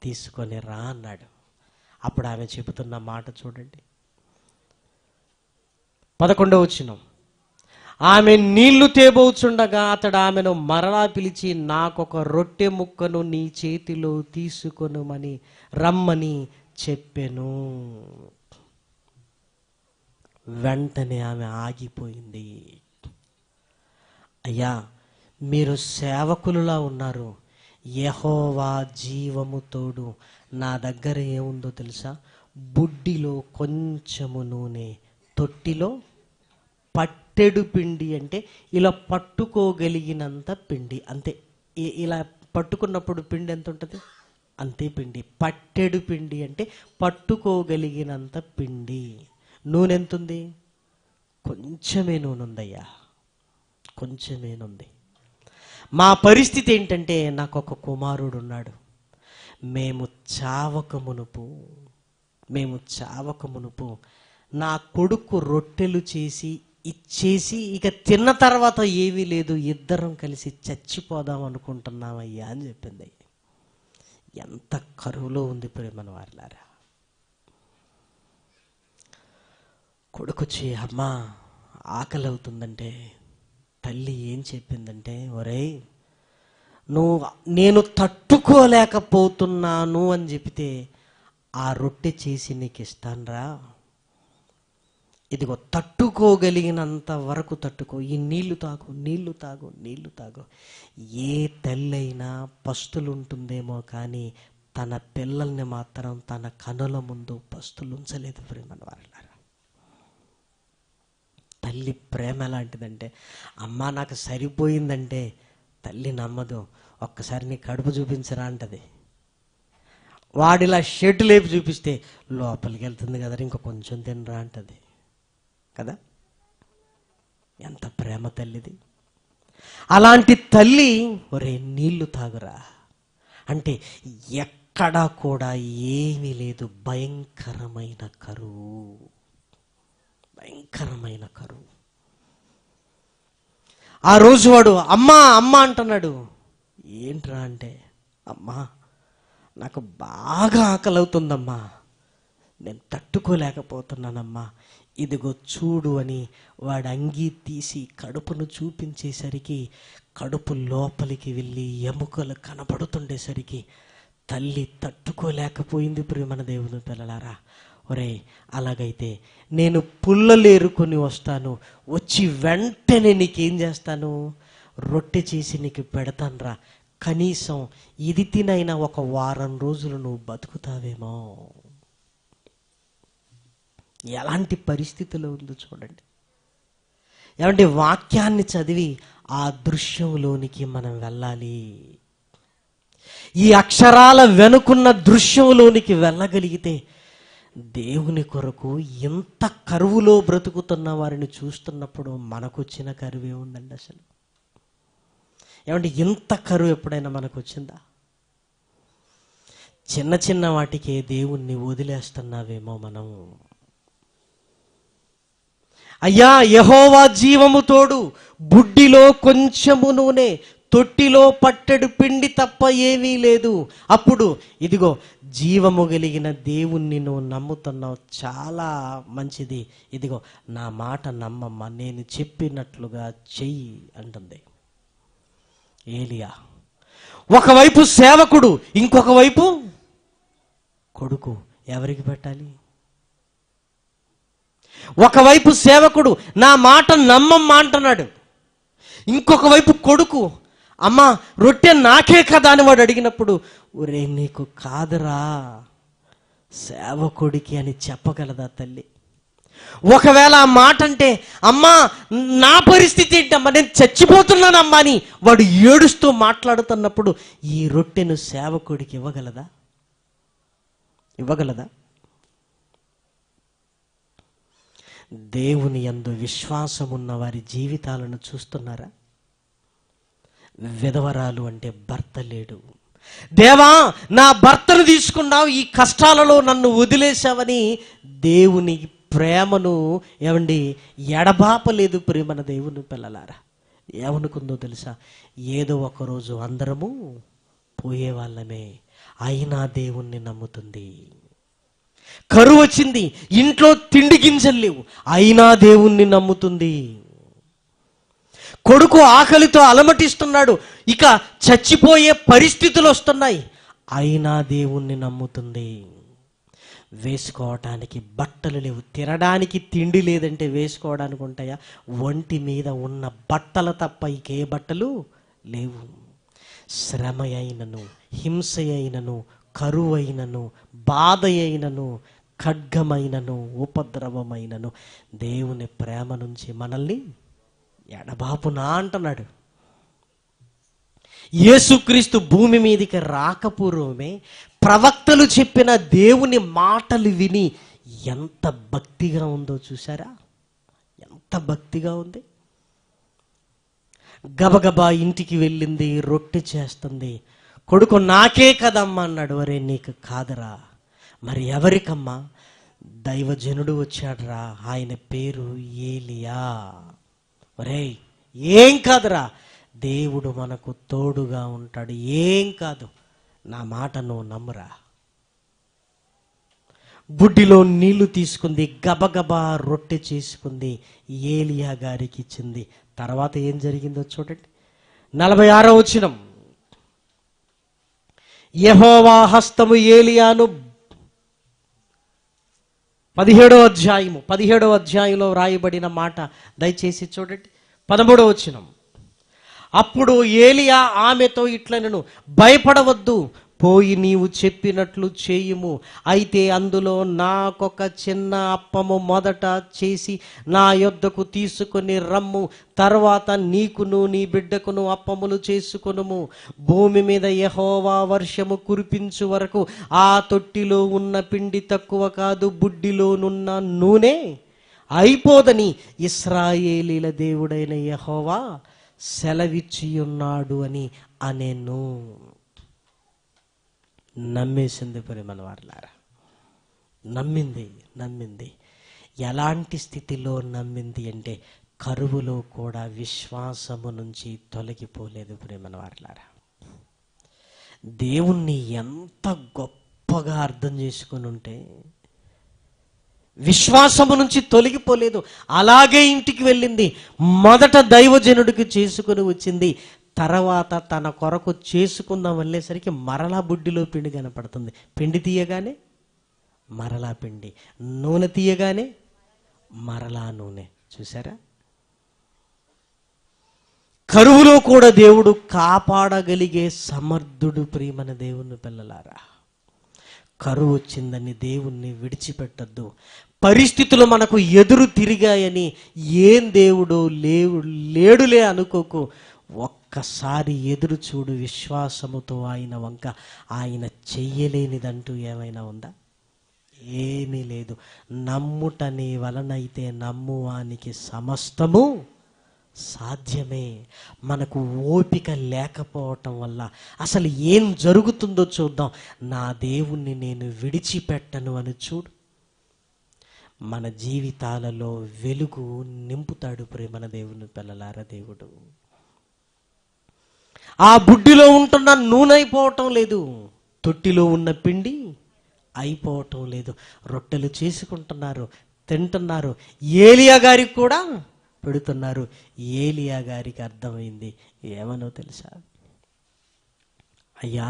తీసుకొనిరా అన్నాడు. అప్పుడు ఆమె చెబుతున్న మాట చూడండి, 11వ వచనం. ఆమె నీళ్లు తేబోచుండగా అతడు ఆమెను మరలా పిలిచి, నాకొక రొట్టె ముక్కను నీ చేతిలో తీసుకొనుమని రమ్మని చెప్పెను. వెంటనే ఆమె ఆగిపోయింది. అయ్యా, మీరు సేవకులులా ఉన్నారు, యెహోవా జీవము తోడు, నా దగ్గర ఏముందో తెలుసా? బుడ్డిలో కొంచెము నూనె, తొట్టిలో పట్టెడు పిండి. అంటే ఇలా పట్టుకోగలిగినంత పిండి, అంతే. ఇలా పట్టుకున్నప్పుడు పిండి ఎంత ఉంటుంది? అంతే పిండి. పట్టెడు పిండి అంటే పట్టుకోగలిగినంత పిండి. నూనె ఎంత ఉంది? కొంచెమే నూనె ఉందయ్యా, కొంచెమే ఉంది. మా పరిస్థితి ఏంటంటే, నాకు ఒక కుమారుడు ఉన్నాడు. మేము చావక మునుపు నా కొడుకు రొట్టెలు చేసి ఇచ్చేసి, ఇక తిన్న తర్వాత ఏమీ లేదు, ఇద్దరం కలిసి చచ్చిపోదాం అనుకుంటున్నామయ్యా అని చెప్పింది. ఎంత కరువులో ఉంది ప్రేమను వారిలారా. కొడుకొచ్చి, అమ్మా ఆకలి అవుతుందంటే తల్లి ఏం చెప్పిందంటే, ఒరేయ్ నేను తట్టుకోలేకపోతున్నాను అని చెప్తే ఆ రొట్టె చేసి నీకు ఇస్తానురా, ఇదిగో తట్టుకోగలిగినంత వరకు తట్టుకో, ఈ నీళ్లు తాగు. ఏ తల్లైనా పస్తులు ఉంటుందేమో కానీ తన పిల్లల్ని మాత్రం తన కనుల ముందు పస్తులు ఉంచలేదు ప్రేమను వారిలారా. తల్లి ప్రేమ ఎలాంటిదంటే, అమ్మ నాకు సరిపోయిందంటే తల్లి నమ్మదు. ఒక్కసారి నీ కడుపు చూపించరా అంటది. వాడిలా షెడ్ లేపి చూపిస్తే లోపలికి వెళ్తుంది కదా, ఇంకో కొంచెం తినరా అంటది కదా. ఎంత ప్రేమ తల్లిది. అలాంటి తల్లి, ఒరే నీళ్లు తాగురా అంటే ఎక్కడా కూడా ఏమీ లేదు. భయంకరమైన కరువు. ఆ రోజు వాడు అమ్మా అంటున్నాడు. ఏంట్రా అంటే, అమ్మా నాకు బాగా ఆకలి అవుతుందమ్మా, నేను తట్టుకోలేకపోతున్నానమ్మా, ఇదిగో చూడు అని వాడు అంగీ తీసి కడుపును చూపించేసరికి కడుపు లోపలికి వెళ్ళి ఎముకలు కనబడుతుండేసరికి తల్లి తట్టుకోలేకపోయింది. ప్రియమైన దేవుని పిల్లలారా, ఒరే అలాగైతే నేను పుల్లలేరుకొని వస్తాను, వచ్చి వెంటనే నీకేం చేస్తాను, రొట్టె చేసి నీకు పెడతానురా, కనీసం ఇది తినైనా ఒక వారం రోజులు నువ్వు బతుకుతావేమో. ఎలాంటి పరిస్థితిలో ఉందో చూడండి. ఏమంటే వాక్యాన్ని చదివి ఆ దృశ్యంలోనికి మనం వెళ్ళాలి. ఈ అక్షరాల వెనుకున్న దృశ్యంలోనికి వెళ్ళగలిగితే దేవుని కొరకు ఎంత కరువులో బ్రతుకుతున్న వారిని చూస్తున్నప్పుడు మనకు వచ్చిన కరువే ఉందండి అసలు. ఏమంటే ఇంత కరువు ఎప్పుడైనా మనకు వచ్చిందా? చిన్న చిన్న వాటికే దేవుణ్ణి వదిలేస్తున్నావేమో మనం. అయ్యా, యెహోవా జీవము తోడు, బుడ్డిలో కొంచెము నూనె, తొట్టిలో పట్టెడు పిండి తప్ప ఏమీ లేదు. అప్పుడు ఇదిగో జీవము కలిగిన దేవుణ్ణి నువ్వు నమ్ముతున్నావు, చాలా మంచిది. ఇదిగో నా మాట నమ్మమ్మ, నేను చెప్పినట్లుగా చెయ్యి అంటుంది ఏలియా. ఒకవైపు సేవకుడు, ఇంకొక వైపు కొడుకు. ఎవరికి పెట్టాలి? ఒకవైపు సేవకుడు నా మాట నమ్మమ్మ అంటున్నాడు, ఇంకొక వైపు కొడుకు అమ్మా రొట్టె నాకే కదా అని వాడు అడిగినప్పుడు, ఒరే నీకు కాదురా సేవకుడికి అని చెప్పగలదా తల్లి? ఒకవేళ ఆ మాట అంటే, అమ్మా నా పరిస్థితి ఏంటమ్మా, నేను చచ్చిపోతున్నానమ్మా అని వాడు ఏడుస్తూ మాట్లాడుతున్నప్పుడు ఈ రొట్టెను సేవకుడికి ఇవ్వగలదా? దేవుని యందు విశ్వాసమున్న వారి జీవితాలను చూస్తున్నారా? విధవరాలు అంటే భర్త లేడు. దేవా నా భర్తను తీసుకున్నావు, ఈ కష్టాలలో నన్ను వదిలేశావని దేవుని ప్రేమను ఏమండి ఎడబాపలేదు ప్రేమన దేవుని పిల్లలారా. ఏమనుకుందో తెలుసా? ఏదో ఒకరోజు అందరము పోయే వాళ్ళమే, అయినా దేవుణ్ణి నమ్ముతుంది. కరువు వచ్చింది, ఇంట్లో తిండి గింజలు లేవు, అయినా దేవుణ్ణి నమ్ముతుంది. కొడుకు ఆకలితో అలమటిస్తున్నాడు, ఇక చచ్చిపోయే పరిస్థితులు వస్తున్నాయి, అయినా దేవుణ్ణి నమ్ముతుంది. వేసుకోవటానికి బట్టలు లేవు, తినడానికి తిండి లేదంటే వేసుకోవడానికి ఉంటాయా? ఒంటి మీద ఉన్న బట్టలు తప్ప ఇంకే బట్టలు లేవు. శ్రమ అయినను, హింస అయినను, కరువు అయినను, బాధ అయినను, ఖడ్గమైనను, ఉపద్రవమైనను దేవుని ప్రేమ నుంచి మనల్ని ఎడబాపునా అంటున్నాడు. యేసుక్రీస్తు భూమి మీదకి రాకపూర్వమే ప్రవక్తలు చెప్పిన దేవుని మాటలు విని ఎంత భక్తిగా ఉందో చూసారా? ఎంత భక్తిగా ఉంది. గబగబా ఇంటికి వెళ్ళింది, రొట్టె చేస్తుంది. కొడుకు నాకే కదమ్మా అన్నాడు. వరే నీకు కాదురా, మరి ఎవరికమ్మా? దైవజనుడు వచ్చాడురా, ఆయన పేరు ఏలియా. ఒరే ఏం కాదురా, దేవుడు మనకు తోడుగా ఉంటాడు, ఏం కాదు, నా మాట నువ్వు నమ్మురా. బుడ్డిలో నీళ్లు తీసుకుంది, గబగబా రొట్టె చేసుకుంది, ఏలియా గారికి ఇచ్చింది. తర్వాత ఏం జరిగిందో చూడండి. 46వ వచనం. యెహోవా హస్తము ఏలియాను 17వ అధ్యాయంలో రాయబడిన మాట దయచేసి చూడండి. 13వ వచనం. అప్పుడు ఏలియా ఆమెతో ఇట్లనెను, భయపడవద్దు, పోయి నీవు చెప్పినట్లు చేయుము. అయితే అందులో నాకొక చిన్న అప్పము మొదట చేసి నా యొద్దకు తీసుకొని రమ్ము. తర్వాత నీకును నీ బిడ్డకును అప్పములు చేసుకొనుము. భూమి మీద యెహోవా వర్షము కురిపించు వరకు ఆ తొట్టిలో ఉన్న పిండి తక్కువ కాదు, బుడ్డిలోనున్న నూనె అయిపోదని ఇశ్రాయేలీల దేవుడైన యెహోవా సెలవిచ్చి ఉన్నాడు అని అనెను. నమ్మేసింది ప్రేమల వారలారా. నమ్మింది. ఎలాంటి స్థితిలో నమ్మింది అంటే కరువులో కూడా విశ్వాసము నుంచి తొలగిపోలేదు ప్రేమల వారలారా. దేవుణ్ణి ఎంత గొప్పగా అర్థం చేసుకొని ఉంటే విశ్వాసము నుంచి తొలగిపోలేదు. అలాగే ఇంటికి వెళ్ళింది. మొదట దైవజనుడికి చేసుకుని వచ్చింది. తర్వాత తన కొరకు చేసుకుందాం వెళ్ళేసరికి మరలా బుడ్డిలో పిండి కనపడుతుంది. పిండి తీయగానే మరలా పిండి, నూనె తీయగానే మరలా నూనె. చూసారా? కరువులో కూడా దేవుడు కాపాడగలిగే సమర్థుడు ప్రియమైన దేవుని పిల్లలారా. కరువు వచ్చిందని దేవుణ్ణి విడిచిపెట్టద్దు. పరిస్థితులు మనకు ఎదురు తిరిగాయని ఏం దేవుడు లేడులే అనుకోకు. ఒక్కసారి ఎదురు చూడు విశ్వాసముతో ఆయన వంక. ఆయన చెయ్యలేనిదంటూ ఏమైనా ఉందా? ఏమీ లేదు. నమ్ముట నీ వలనైతే నమ్మువానికి సమస్తము సాధ్యమే. మనకు ఓపిక లేకపోవటం వల్ల అసలు ఏం జరుగుతుందో చూద్దాం. నా దేవుణ్ణి నేను విడిచిపెట్టను అని చూడు. మన జీవితాలలో వెలుగు నింపుతాడు ప్రేమన దేవుని పిల్లలారా దేవుడు. ఆ బుడ్డిలో ఉంటున్న నూనె అయిపోవటం లేదు, తొట్టిలో ఉన్న పిండి అయిపోవటం లేదు. రొట్టెలు చేసుకుంటున్నారు, తింటున్నారు, ఏలియా గారికి కూడా పెడుతున్నారు. ఏలియా గారికి అర్థమైంది. ఏమనో తెలుసా? అయ్యా,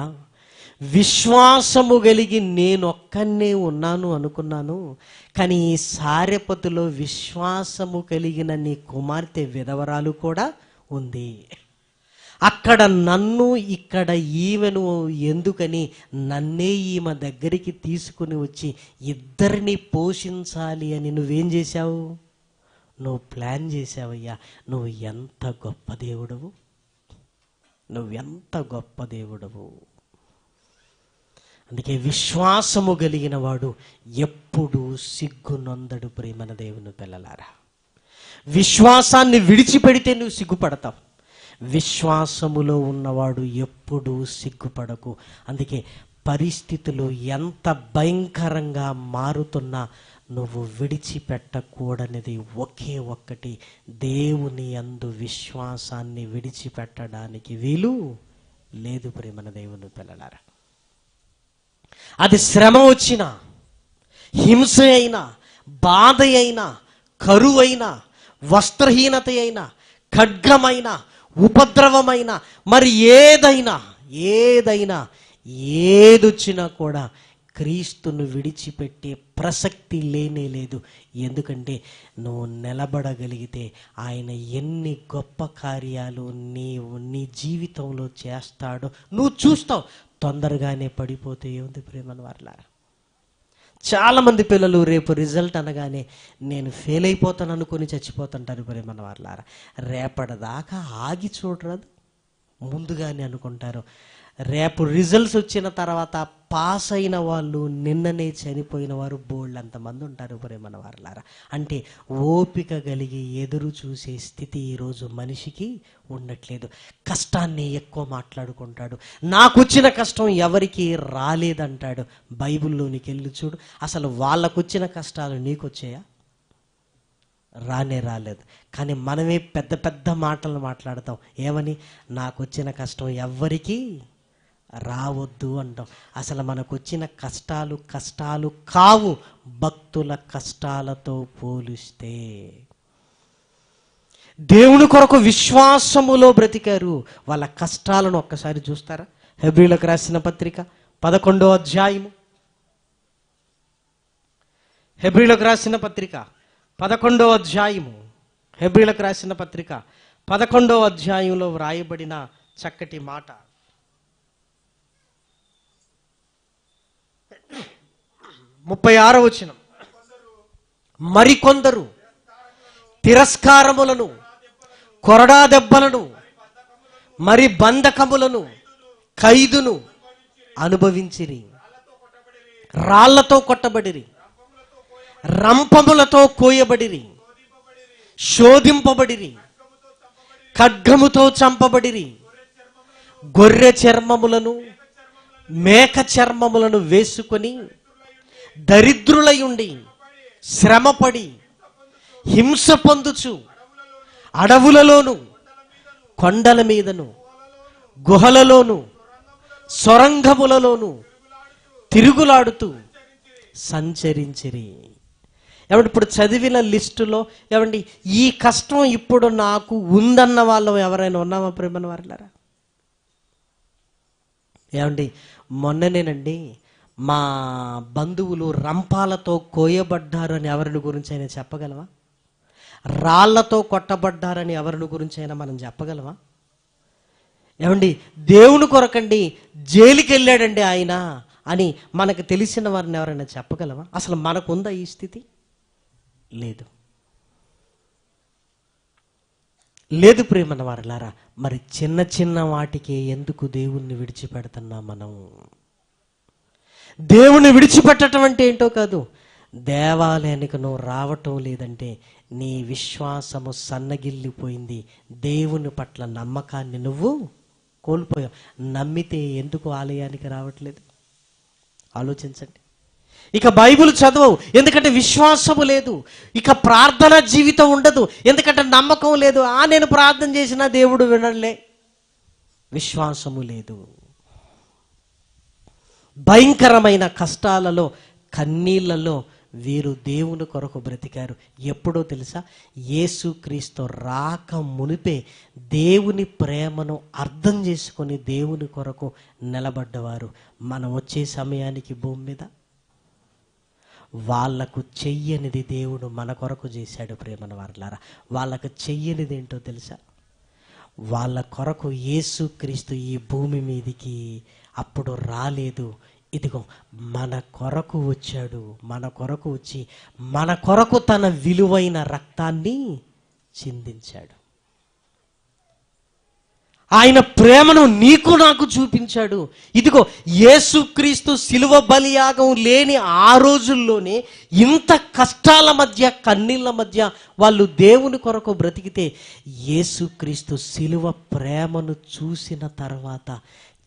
విశ్వాసము కలిగి నేనొక్కనే ఉన్నాను అనుకున్నాను, కానీ ఈ సారెపతులో విశ్వాసము కలిగిన నీ కుమార్తె విధవరాలు కూడా ఉంది. అక్కడ నన్ను, ఇక్కడ ఈమెను ఎందుకని నన్నే ఈమె దగ్గరికి తీసుకుని వచ్చి ఇద్దరిని పోషించాలి అని నువ్వేం చేశావు? నువ్వు ప్లాన్ చేశావయ్యా. నువ్వు ఎంత గొప్ప దేవుడవు, నువ్వెంత గొప్ప దేవుడవు. అందుకే విశ్వాసము కలిగిన వాడు ఎప్పుడు సిగ్గునొందడు ప్రేమన దేవుని పిల్లలారా. విశ్వాసాన్ని విడిచిపెడితే నువ్వు సిగ్గుపడతావు. విశ్వాసములో ఉన్నవాడు ఎప్పుడూ సిగ్గుపడకు. అందుకే పరిస్థితులు ఎంత భయంకరంగా మారుతున్నా నువ్వు విడిచిపెట్టకూడనిది ఒకే ఒక్కటి, దేవుని యందు విశ్వాసాన్ని విడిచిపెట్టడానికి వీలు లేదు ప్రియమైన దేవుని పిల్లలారా. అది శ్రమ వచ్చినా, హింస అయినా, బాధ అయినా, కరువైనా, వస్త్రహీనత అయినా, ఖడ్గమైన, ఉపద్రవమైన, మరి ఏదైనా ఏదొచ్చినా కూడా క్రీస్తును విడిచిపెట్టే ప్రసక్తి లేనే లేదు. ఎందుకంటే నువ్వు నిలబడగలిగితే ఆయన ఎన్ని గొప్ప కార్యాలు నీ జీవితంలో చేస్తాడో నువ్వు చూస్తావు. తొందరగానే పడిపోతే ఏముంది ప్రేమను వారలారా. చాలామంది పిల్లలు రేపు రిజల్ట్ అనగానే నేను ఫెయిల్ అయిపోతాను అనుకుని చచ్చిపోతుంటారు ప్రేమను వారలారా. రేపటిదాకా ఆగి చూడరాదు, ముందుగానే అనుకుంటారు. రేపు రిజల్ట్స్ వచ్చిన తర్వాత పాస్ అయిన వాళ్ళు నిన్ననే చనిపోయిన వారు బోళ్ళంతమంది ఉంటారు ప్రేమన వారలారా. అంటే ఓపిక కలిగి ఎదురు చూసే స్థితి ఈరోజు మనిషికి ఉండట్లేదు. కష్టాన్ని ఎక్కువ మాట్లాడుకుంటాడు. నాకు వచ్చిన కష్టం ఎవరికి రాలేదంటాడు. బైబిల్లోనికి వెళ్ళి చూడు, అసలు వాళ్ళకు వచ్చిన కష్టాలు నీకు వచ్చాయా? రాలేదు. కానీ మనమే పెద్ద పెద్ద మాటలు మాట్లాడతాం. ఏమని? నాకు వచ్చిన కష్టం ఎవ్వరికీ రావద్దు అంటాం. అసలు మనకు వచ్చిన కష్టాలు కావు భక్తుల కష్టాలతో పోలిస్తే. దేవుని కొరకు విశ్వాసములో బ్రతికారు. వాళ్ళ కష్టాలను ఒక్కసారి చూస్తారా? హెబ్రీయులకు రాసిన పత్రిక 11వ అధ్యాయము, హెబ్రీయులకు రాసిన పత్రిక 11వ అధ్యాయము, హెబ్రీయులకు రాసిన పత్రిక 11వ అధ్యాయంలో వ్రాయబడిన చక్కటి మాట. 36వ వచనం. మరికొందరు తిరస్కారములను, కొరడా దెబ్బలను, మరి బంధకములను, ఖైదును అనుభవించిరి, రాళ్లతో కొట్టబడిరి, రంపములతో కోయబడిరి, శోధింపబడిరి, ఖడ్గముతో చంపబడిరి, గొర్రె చర్మములను, మేక చర్మములను వేసుకొని దరిద్రులయుండి శ్రమపడి హింస పొందుచు అడవులలోను, కొండల మీదను, గుహలలోను, సొరంగములలోను తిరుగులాడుతూ సంచరించిరి. ఏమంటే ఇప్పుడు చదివిన లిస్టులో ఏమండి ఈ కష్టం ఇప్పుడు నాకు ఉందన్న వాళ్ళు ఎవరైనా ఉన్నామా ప్రేమన వారులారా? ఏమండి మొన్ననేనండి మా బంధువులు రంపాలతో కోయబడ్డారని ఎవరిని గురించి అయినా చెప్పగలవా? రాళ్లతో కొట్టబడ్డారని ఎవరిని గురించి అయినా మనం చెప్పగలవా? ఏమండి దేవుని కొరకండి జైలుకి వెళ్ళాడండి ఆయన అని మనకు తెలిసిన వారిని ఎవరైనా చెప్పగలవా? అసలు మనకుందా ఈ స్థితి? లేదు ప్రేమన్న వారలారా. మరి చిన్న చిన్న వాటికే ఎందుకు దేవుణ్ణి విడిచిపెడుతున్నాం మనం? దేవుణ్ణి విడిచిపెట్టడం అంటే ఏంటో కాదు. దేవాలయానికి నువ్వు రావటం లేదంటే నీ విశ్వాసము సన్నగిల్లిపోయింది. దేవుని పట్ల నమ్మకాన్ని నువ్వు కోల్పోయావు. నమ్మితే ఎందుకు ఆలయానికి రావట్లేదు? ఆలోచించండి. ఇక బైబిల్ చదవవు ఎందుకంటే విశ్వాసము లేదు. ఇక ప్రార్థన జీవితం ఉండదు ఎందుకంటే నమ్మకం లేదు. నేను ప్రార్థన చేసినా దేవుడు వినలే, విశ్వాసము లేదు. భయంకరమైన కష్టాలలో, కన్నీళ్లలో వీరు దేవుని కొరకు బ్రతికారు. ఎప్పుడో తెలుసా? యేసుక్రీస్తు రాక మునిపే దేవుని ప్రేమను అర్థం చేసుకొని దేవుని కొరకు నిలబడ్డవారు. మనం వచ్చే సమయానికి భూమి మీద వాళ్లకు చెయ్యనిది దేవుడు మన కొరకు చేశాడు. ప్రేమన వారలారా, వాళ్ళకు చెయ్యనిది ఏంటో తెలుసా? వాళ్ళ కొరకు యేసుక్రీస్తు ఈ భూమి మీదికి అప్పుడు రాలేదు. ఇదిగో మన కొరకు వచ్చాడు. మన కొరకు వచ్చి మన కొరకు తన విలువైన రక్తాన్ని చిందించాడు. ఆయన ప్రేమను నీకు నాకు చూపించాడు. ఇదిగో యేసుక్రీస్తు శిలువ బలియాగం లేని ఆ రోజుల్లోనే ఇంత కష్టాల మధ్య, కన్నీళ్ళ మధ్య వాళ్ళు దేవుని కొరకు బ్రతికితే యేసుక్రీస్తు శిలువ ప్రేమను చూసిన తర్వాత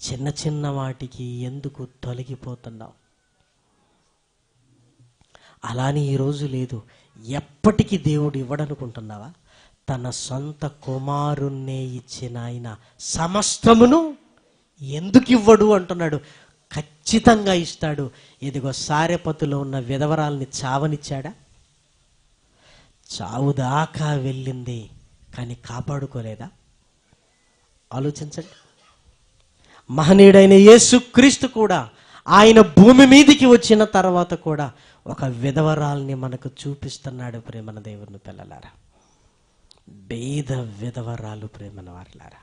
చిన్న చిన్న వాటికి ఎందుకు తొలగిపోతున్నావు? అలాని ఈరోజు లేదు, ఎప్పటికీ దేవుడు ఇవ్వడనుకుంటున్నావా? తన సొంత కుమారుణ్ణే ఇచ్చిన ఆయన సమస్తమును ఎందుకు ఇవ్వడు అంటున్నాడు. ఖచ్చితంగా ఇస్తాడు. ఇదిగో సారెపతులో ఉన్న విధవరాల్ని చావనిచ్చాడా? చావు దాకా వెళ్ళింది, కానీ కాపాడుకోలేదా? ఆలోచించండి. మహనీయుడైన యేసుక్రీస్తు కూడా ఆయన భూమి మీదికి వచ్చిన తర్వాత కూడా ఒక విధవరాల్ని మనకు చూపిస్తున్నాడు. ప్రేమన దేవుని పిల్లలారా, బీద విధవరాలు, ప్రేమన వారలారా.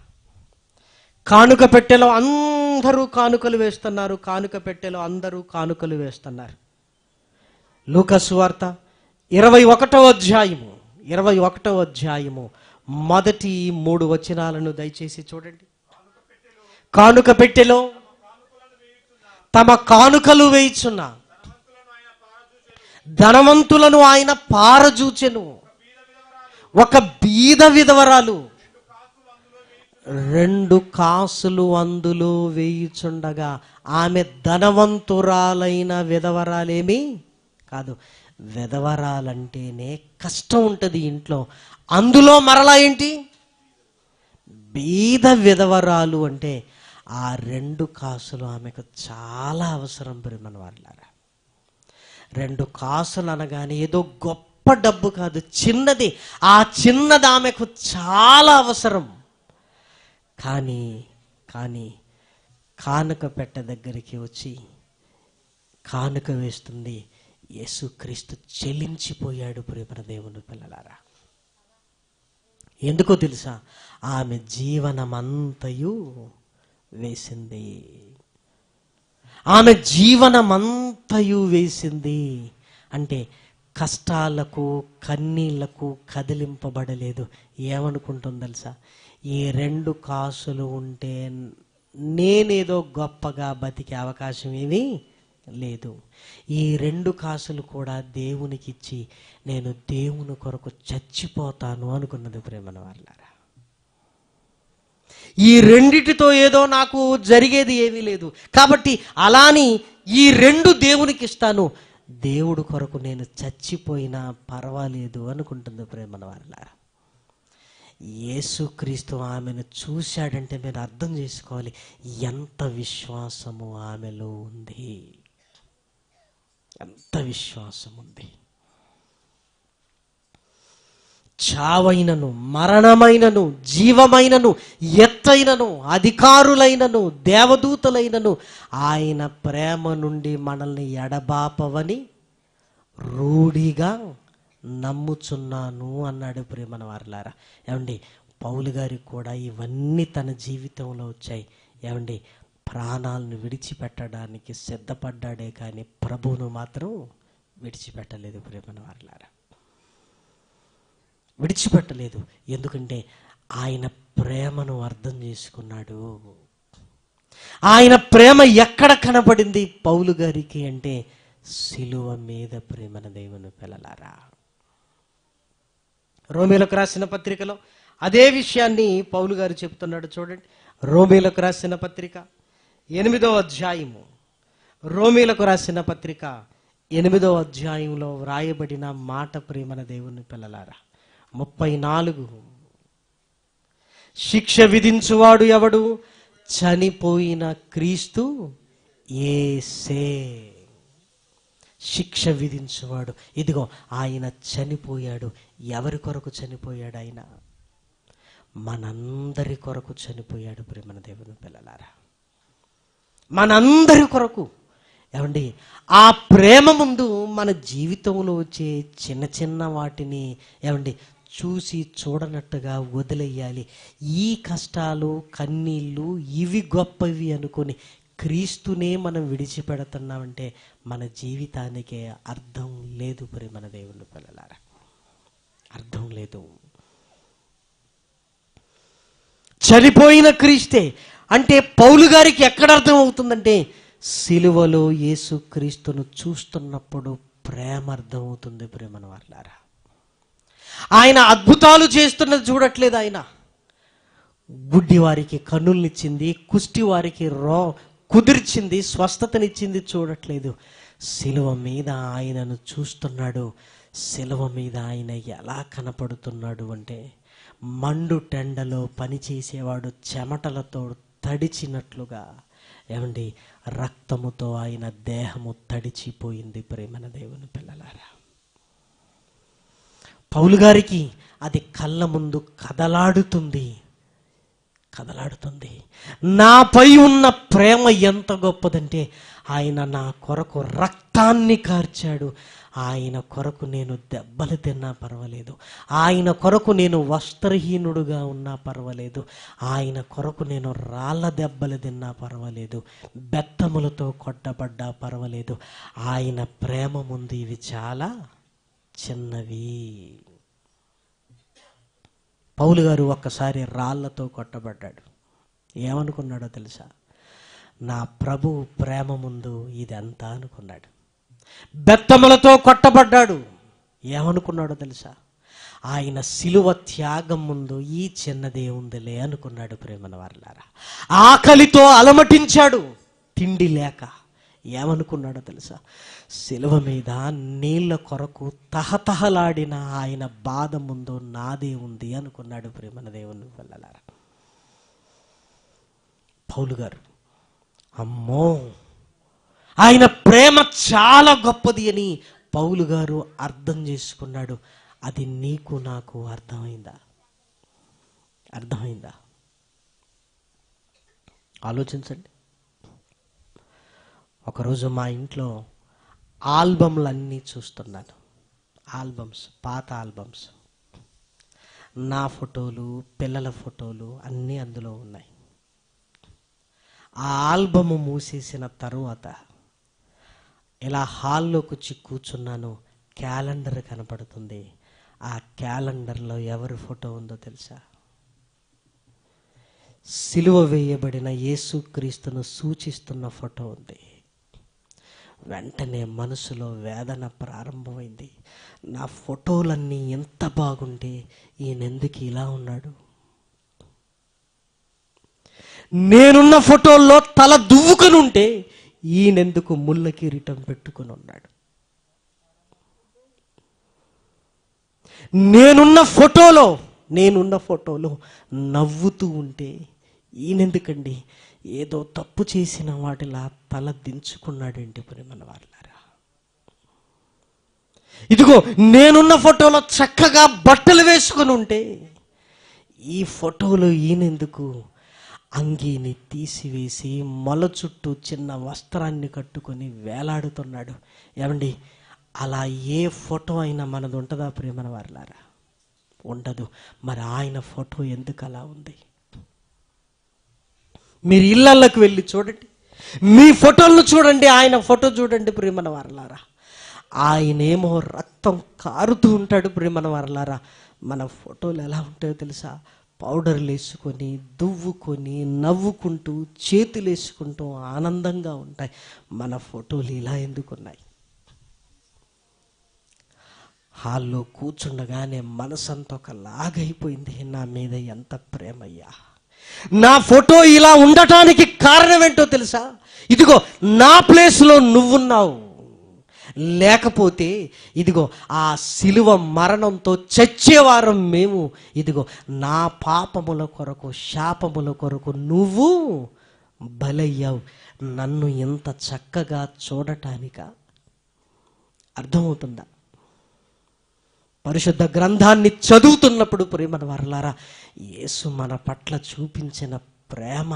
కానుక పెట్టెలో అందరూ కానుకలు వేస్తున్నారు, కానుక పెట్టెలో అందరూ కానుకలు వేస్తున్నారు. లూకా సువార్త 21వ అధ్యాయము మొదటి 3 వచనాలను దయచేసి చూడండి. కానుక పెట్టెలో తమ కానుకలు వేయుచున్న ధనవంతులను ఆయన పారజూచెను. ఒక బీద విధవరాలు 2 కాసులు అందులో వేయుచుండగా, ఆమె ధనవంతురాలైన విధవరాలేమీ కాదు. విధవరాలంటేనే కష్టం ఉంటుంది ఇంట్లో. అందులో మరలా ఏంటి, బీద విధవరాలు అంటే ఆ 2 కాసులు ఆమెకు చాలా అవసరం. ప్రేమన వాళ్ళారా, 2 కాసులు అనగానే ఏదో గొప్ప డబ్బు కాదు, చిన్నది. ఆ చిన్నది ఆమెకు చాలా అవసరం. కానీ కానుక పెట్టె దగ్గరికి వచ్చి కానుక వేస్తుంది. యేసుక్రీస్తు చెలించిపోయాడు. ప్రేమన దేవుని పిల్లలారా, ఎందుకో తెలుసా? ఆమె జీవనమంతయు వేసింది. ఆమె జీవనమంతయు వేసింది అంటే కష్టాలకు కన్నీళ్లకు కదిలింపబడలేదు. ఏమనుకుంటుంది తెలుసా? ఈ 2 కాసులు ఉంటే నేనేదో గొప్పగా బతికే అవకాశం ఏమీ లేదు. ఈ 2 కాసులు కూడా దేవునికి ఇచ్చి నేను దేవుని కొరకు చచ్చిపోతాను అనుకున్నది. ప్రేమన వాళ్ళారా, ఈ 2టితో ఏదో నాకు జరిగేది ఏమీ లేదు, కాబట్టి అలాని ఈ 2 దేవునికి ఇస్తాను, దేవుడు కొరకు నేను చచ్చిపోయినా పర్వాలేదు అనుకుంటుంది. ప్రేమన వాళ్ళారా, యేసుక్రీస్తు ఆమెను చూశాడంటే మీరు అర్థం చేసుకోవాలి ఎంత విశ్వాసము ఆమెలో ఉంది, ఎంత విశ్వాసం ఉంది. చావైనను మరణమైనను జీవమైనను ఎత్తైనను అధికారులైనను దేవదూతలైనను ఆయన ప్రేమ నుండి మనల్ని ఎడబాపవని రూఢిగా నమ్ముచున్నాను అన్నాడు. ప్రేమన వారలారా, ఏమండి, పౌలు గారికి కూడా ఇవన్నీ తన జీవితంలో వచ్చాయి. ఏమండి, ప్రాణాలను విడిచిపెట్టడానికి సిద్ధపడ్డాడే కానీ ప్రభువును మాత్రం విడిచిపెట్టలేదు. ప్రేమన వారలారా, విడిచిపెట్టలేదు. ఎందుకంటే ఆయన ప్రేమను అర్థం చేసుకున్నాడు. ఆయన ప్రేమ ఎక్కడ కనపడింది పౌలు గారికి అంటే సిలువ మీద. ప్రేమన దేవుని పిల్లలారా, రోమీలకు రాసిన పత్రికలో అదే విషయాన్ని పౌలు గారు చెప్తున్నాడు. చూడండి, రోమీలకు రాసిన పత్రిక 8వ అధ్యాయము, రోమీలకు రాసిన పత్రిక 8వ అధ్యాయంలో వ్రాయబడిన మాట, ప్రేమన దేవుని పిల్లలారా, 34 శిక్ష విధించువాడు ఎవడు? చనిపోయిన క్రీస్తు యేసే. శిక్ష విధించువాడు, ఇదిగో ఆయన చనిపోయాడు. ఎవరి కొరకు చనిపోయాడు? ఆయన మనందరి కొరకు చనిపోయాడు. ప్రేమన దేవుని పిల్లలారా, మనందరి కొరకు. ఏమండి, ఆ ప్రేమ ముందు మన జీవితంలో వచ్చే చిన్న చిన్న వాటిని ఏమండి చూసి చూడనట్టుగా వదిలేయాలి. ఈ కష్టాలు కన్నీళ్ళు ఇవి గొప్పవి అనుకొని క్రీస్తునే మనం విడిచిపెడుతున్నామంటే మన జీవితానికి అర్థం లేదు. ప్రేమన దేవుని పిల్లలారా, అర్థం లేదు. చనిపోయిన క్రీస్తే అంటే పౌలు గారికి ఎక్కడ అర్థం అవుతుందంటే సిలువలో యేసు క్రీస్తును చూస్తున్నప్పుడు ప్రేమ అర్థం అవుతుంది. ప్రేమన వాళ్ళారా, ఆయన అద్భుతాలు చేస్తున్నది చూడట్లేదు. ఆయన గుడ్డి వారికి కన్నుల్నిచ్చింది, కుష్టి వారికి కుదిర్చింది, స్వస్థతనిచ్చింది చూడట్లేదు. శిలువ మీద ఆయనను చూస్తున్నాడు. శిలువ మీద ఆయన ఎలా కనపడుతున్నాడు అంటే, మండు టెండలో పనిచేసేవాడు చెమటలతో తడిచినట్లుగా, ఏమండి, రక్తముతో ఆయన దేహము తడిచిపోయింది. ప్రేమన దేవుని పిల్లలారా, పౌలు గారికి అది కళ్ళ ముందు కదలాడుతుంది. నాపై ఉన్న ప్రేమ ఎంత గొప్పదంటే, ఆయన నా కొరకు రక్తాన్ని కార్చాడు. ఆయన కొరకు నేను దెబ్బలు తిన్నా పర్వాలేదు, ఆయన కొరకు నేను వస్త్రహీనుడుగా ఉన్నా పర్వాలేదు, ఆయన కొరకు నేను రాళ్ళ దెబ్బలు తిన్నా పర్వాలేదు, బెత్తములతో కొట్టబడ్డా పర్వాలేదు. ఆయన ప్రేమ ముందు ఇవి చాలా చిన్నవి. పౌలు గారు ఒక్కసారి రాళ్లతో కొట్టబడ్డాడు. ఏమనుకున్నాడో తెలుసా? నా ప్రభు ప్రేమ ముందు ఇదంతా అనుకున్నాడు. బెత్తములతో కొట్టబడ్డాడు. ఏమనుకున్నాడో తెలుసా? ఆయన శిలువ త్యాగం ముందు ఈ చిన్నదే ఉందిలే అనుకున్నాడు. ప్రేమన వారలారా, ఆకలితో అలమటించాడు, తిండి లేక. ఏమనుకున్నాడో తెలుసా? శిలువ మీద నీళ్ళ కొరకు తహతహలాడిన ఆయన బాధ ముందు నాదే ఉంది అనుకున్నాడు. ప్రేమన దేవుని పిల్లలారా, పౌలు గారు, అమ్మో, ఆయన ప్రేమ చాలా గొప్పది అని పౌలు గారు అర్థం చేసుకున్నాడు. అది నీకు నాకు అర్థమైందా? ఆలోచించండి. ఒకరోజు మా ఇంట్లో ఆల్బమ్లన్నీ చూస్తున్నాను. పాత ఆల్బమ్స్, నా ఫోటోలు, పిల్లల ఫోటోలు అన్నీ అందులో ఉన్నాయి. ఆ ఆల్బమ్ మూసేసిన తరువాత ఇలా హాల్లోకి వచ్చి కూర్చున్నాను. క్యాలెండర్ కనపడుతుంది. ఆ క్యాలెండర్లో ఎవరి ఫోటో ఉందో తెలుసా? సిలువ వేయబడిన యేసుక్రీస్తును సూచిస్తున్న ఫోటో ఉంది. వెంటనే మనసులో వేదన ప్రారంభమైంది. నా ఫోటోలన్నీ ఎంత బాగుంటే ఈయనెందుకు ఇలా ఉన్నాడు? నేనున్న ఫోటోల్లో తల దువ్వుకొని ఉంటే ఈయనెందుకు ముళ్ళ కిరీటం పెట్టుకొని ఉన్నాడు? నేనున్న ఫోటోలో నవ్వుతూ ఉంటే ఈయనెందుకండి ఏదో తప్పు చేసిన వాటిలా తల దించుకున్నాడేంటి? ప్రేమన వారలారా, ఇదిగో నేనున్న ఫోటోలో చక్కగా బట్టలు వేసుకొని ఉంటే ఈ ఫోటోలో ఈయనెందుకు అంగీని తీసివేసి మొల చుట్టూ చిన్న వస్త్రాన్ని కట్టుకొని వేలాడుతున్నాడు? ఏమండి, అలా ఏ ఫోటో అయినా మనది ఉంటుందా? ప్రేమన వారలారా, ఉండదు. మరి ఆయన ఫోటో ఎందుకు అలా ఉంది? మీరు ఇళ్ళకి వెళ్ళి చూడండి, మీ ఫోటోలను చూడండి, ఆయన ఫోటో చూడండి. ప్రేమన వారలారా, ఆయనేమో రక్తం కారుతూ ఉంటాడు. ప్రేమన వారలారా, మన ఫోటోలు ఎలా ఉంటాయో తెలుసా? పౌడర్లు వేసుకొని, దువ్వుకొని, నవ్వుకుంటూ, చేతులు వేసుకుంటూ ఆనందంగా ఉంటాయి. మన ఫోటోలు ఇలా ఎందుకున్నాయి? హాల్లో కూర్చుండగానే మనసంతా ఒకలాగైపోయింది. నా మీద ఎంత ప్రేమయ్యా! నా ఫోటో ఇలా ఉండటానికి కారణం ఏంటో తెలుసా? ఇదిగో నా ప్లేస్లో నువ్వున్నావు. లేకపోతే ఇదిగో ఆ శిలువ మరణంతో చచ్చేవారం మేము. ఇదిగో నా పాపముల కొరకు, శాపముల కొరకు నువ్వు బలయ్యావు. నన్ను ఎంత చక్కగా చూడటానిక? అర్థమవుతుందా? పరిశుద్ధ గ్రంథాన్ని చదువుతున్నప్పుడు ప్రేమన వారలారా, యేసు మన పట్ల చూపించిన ప్రేమ,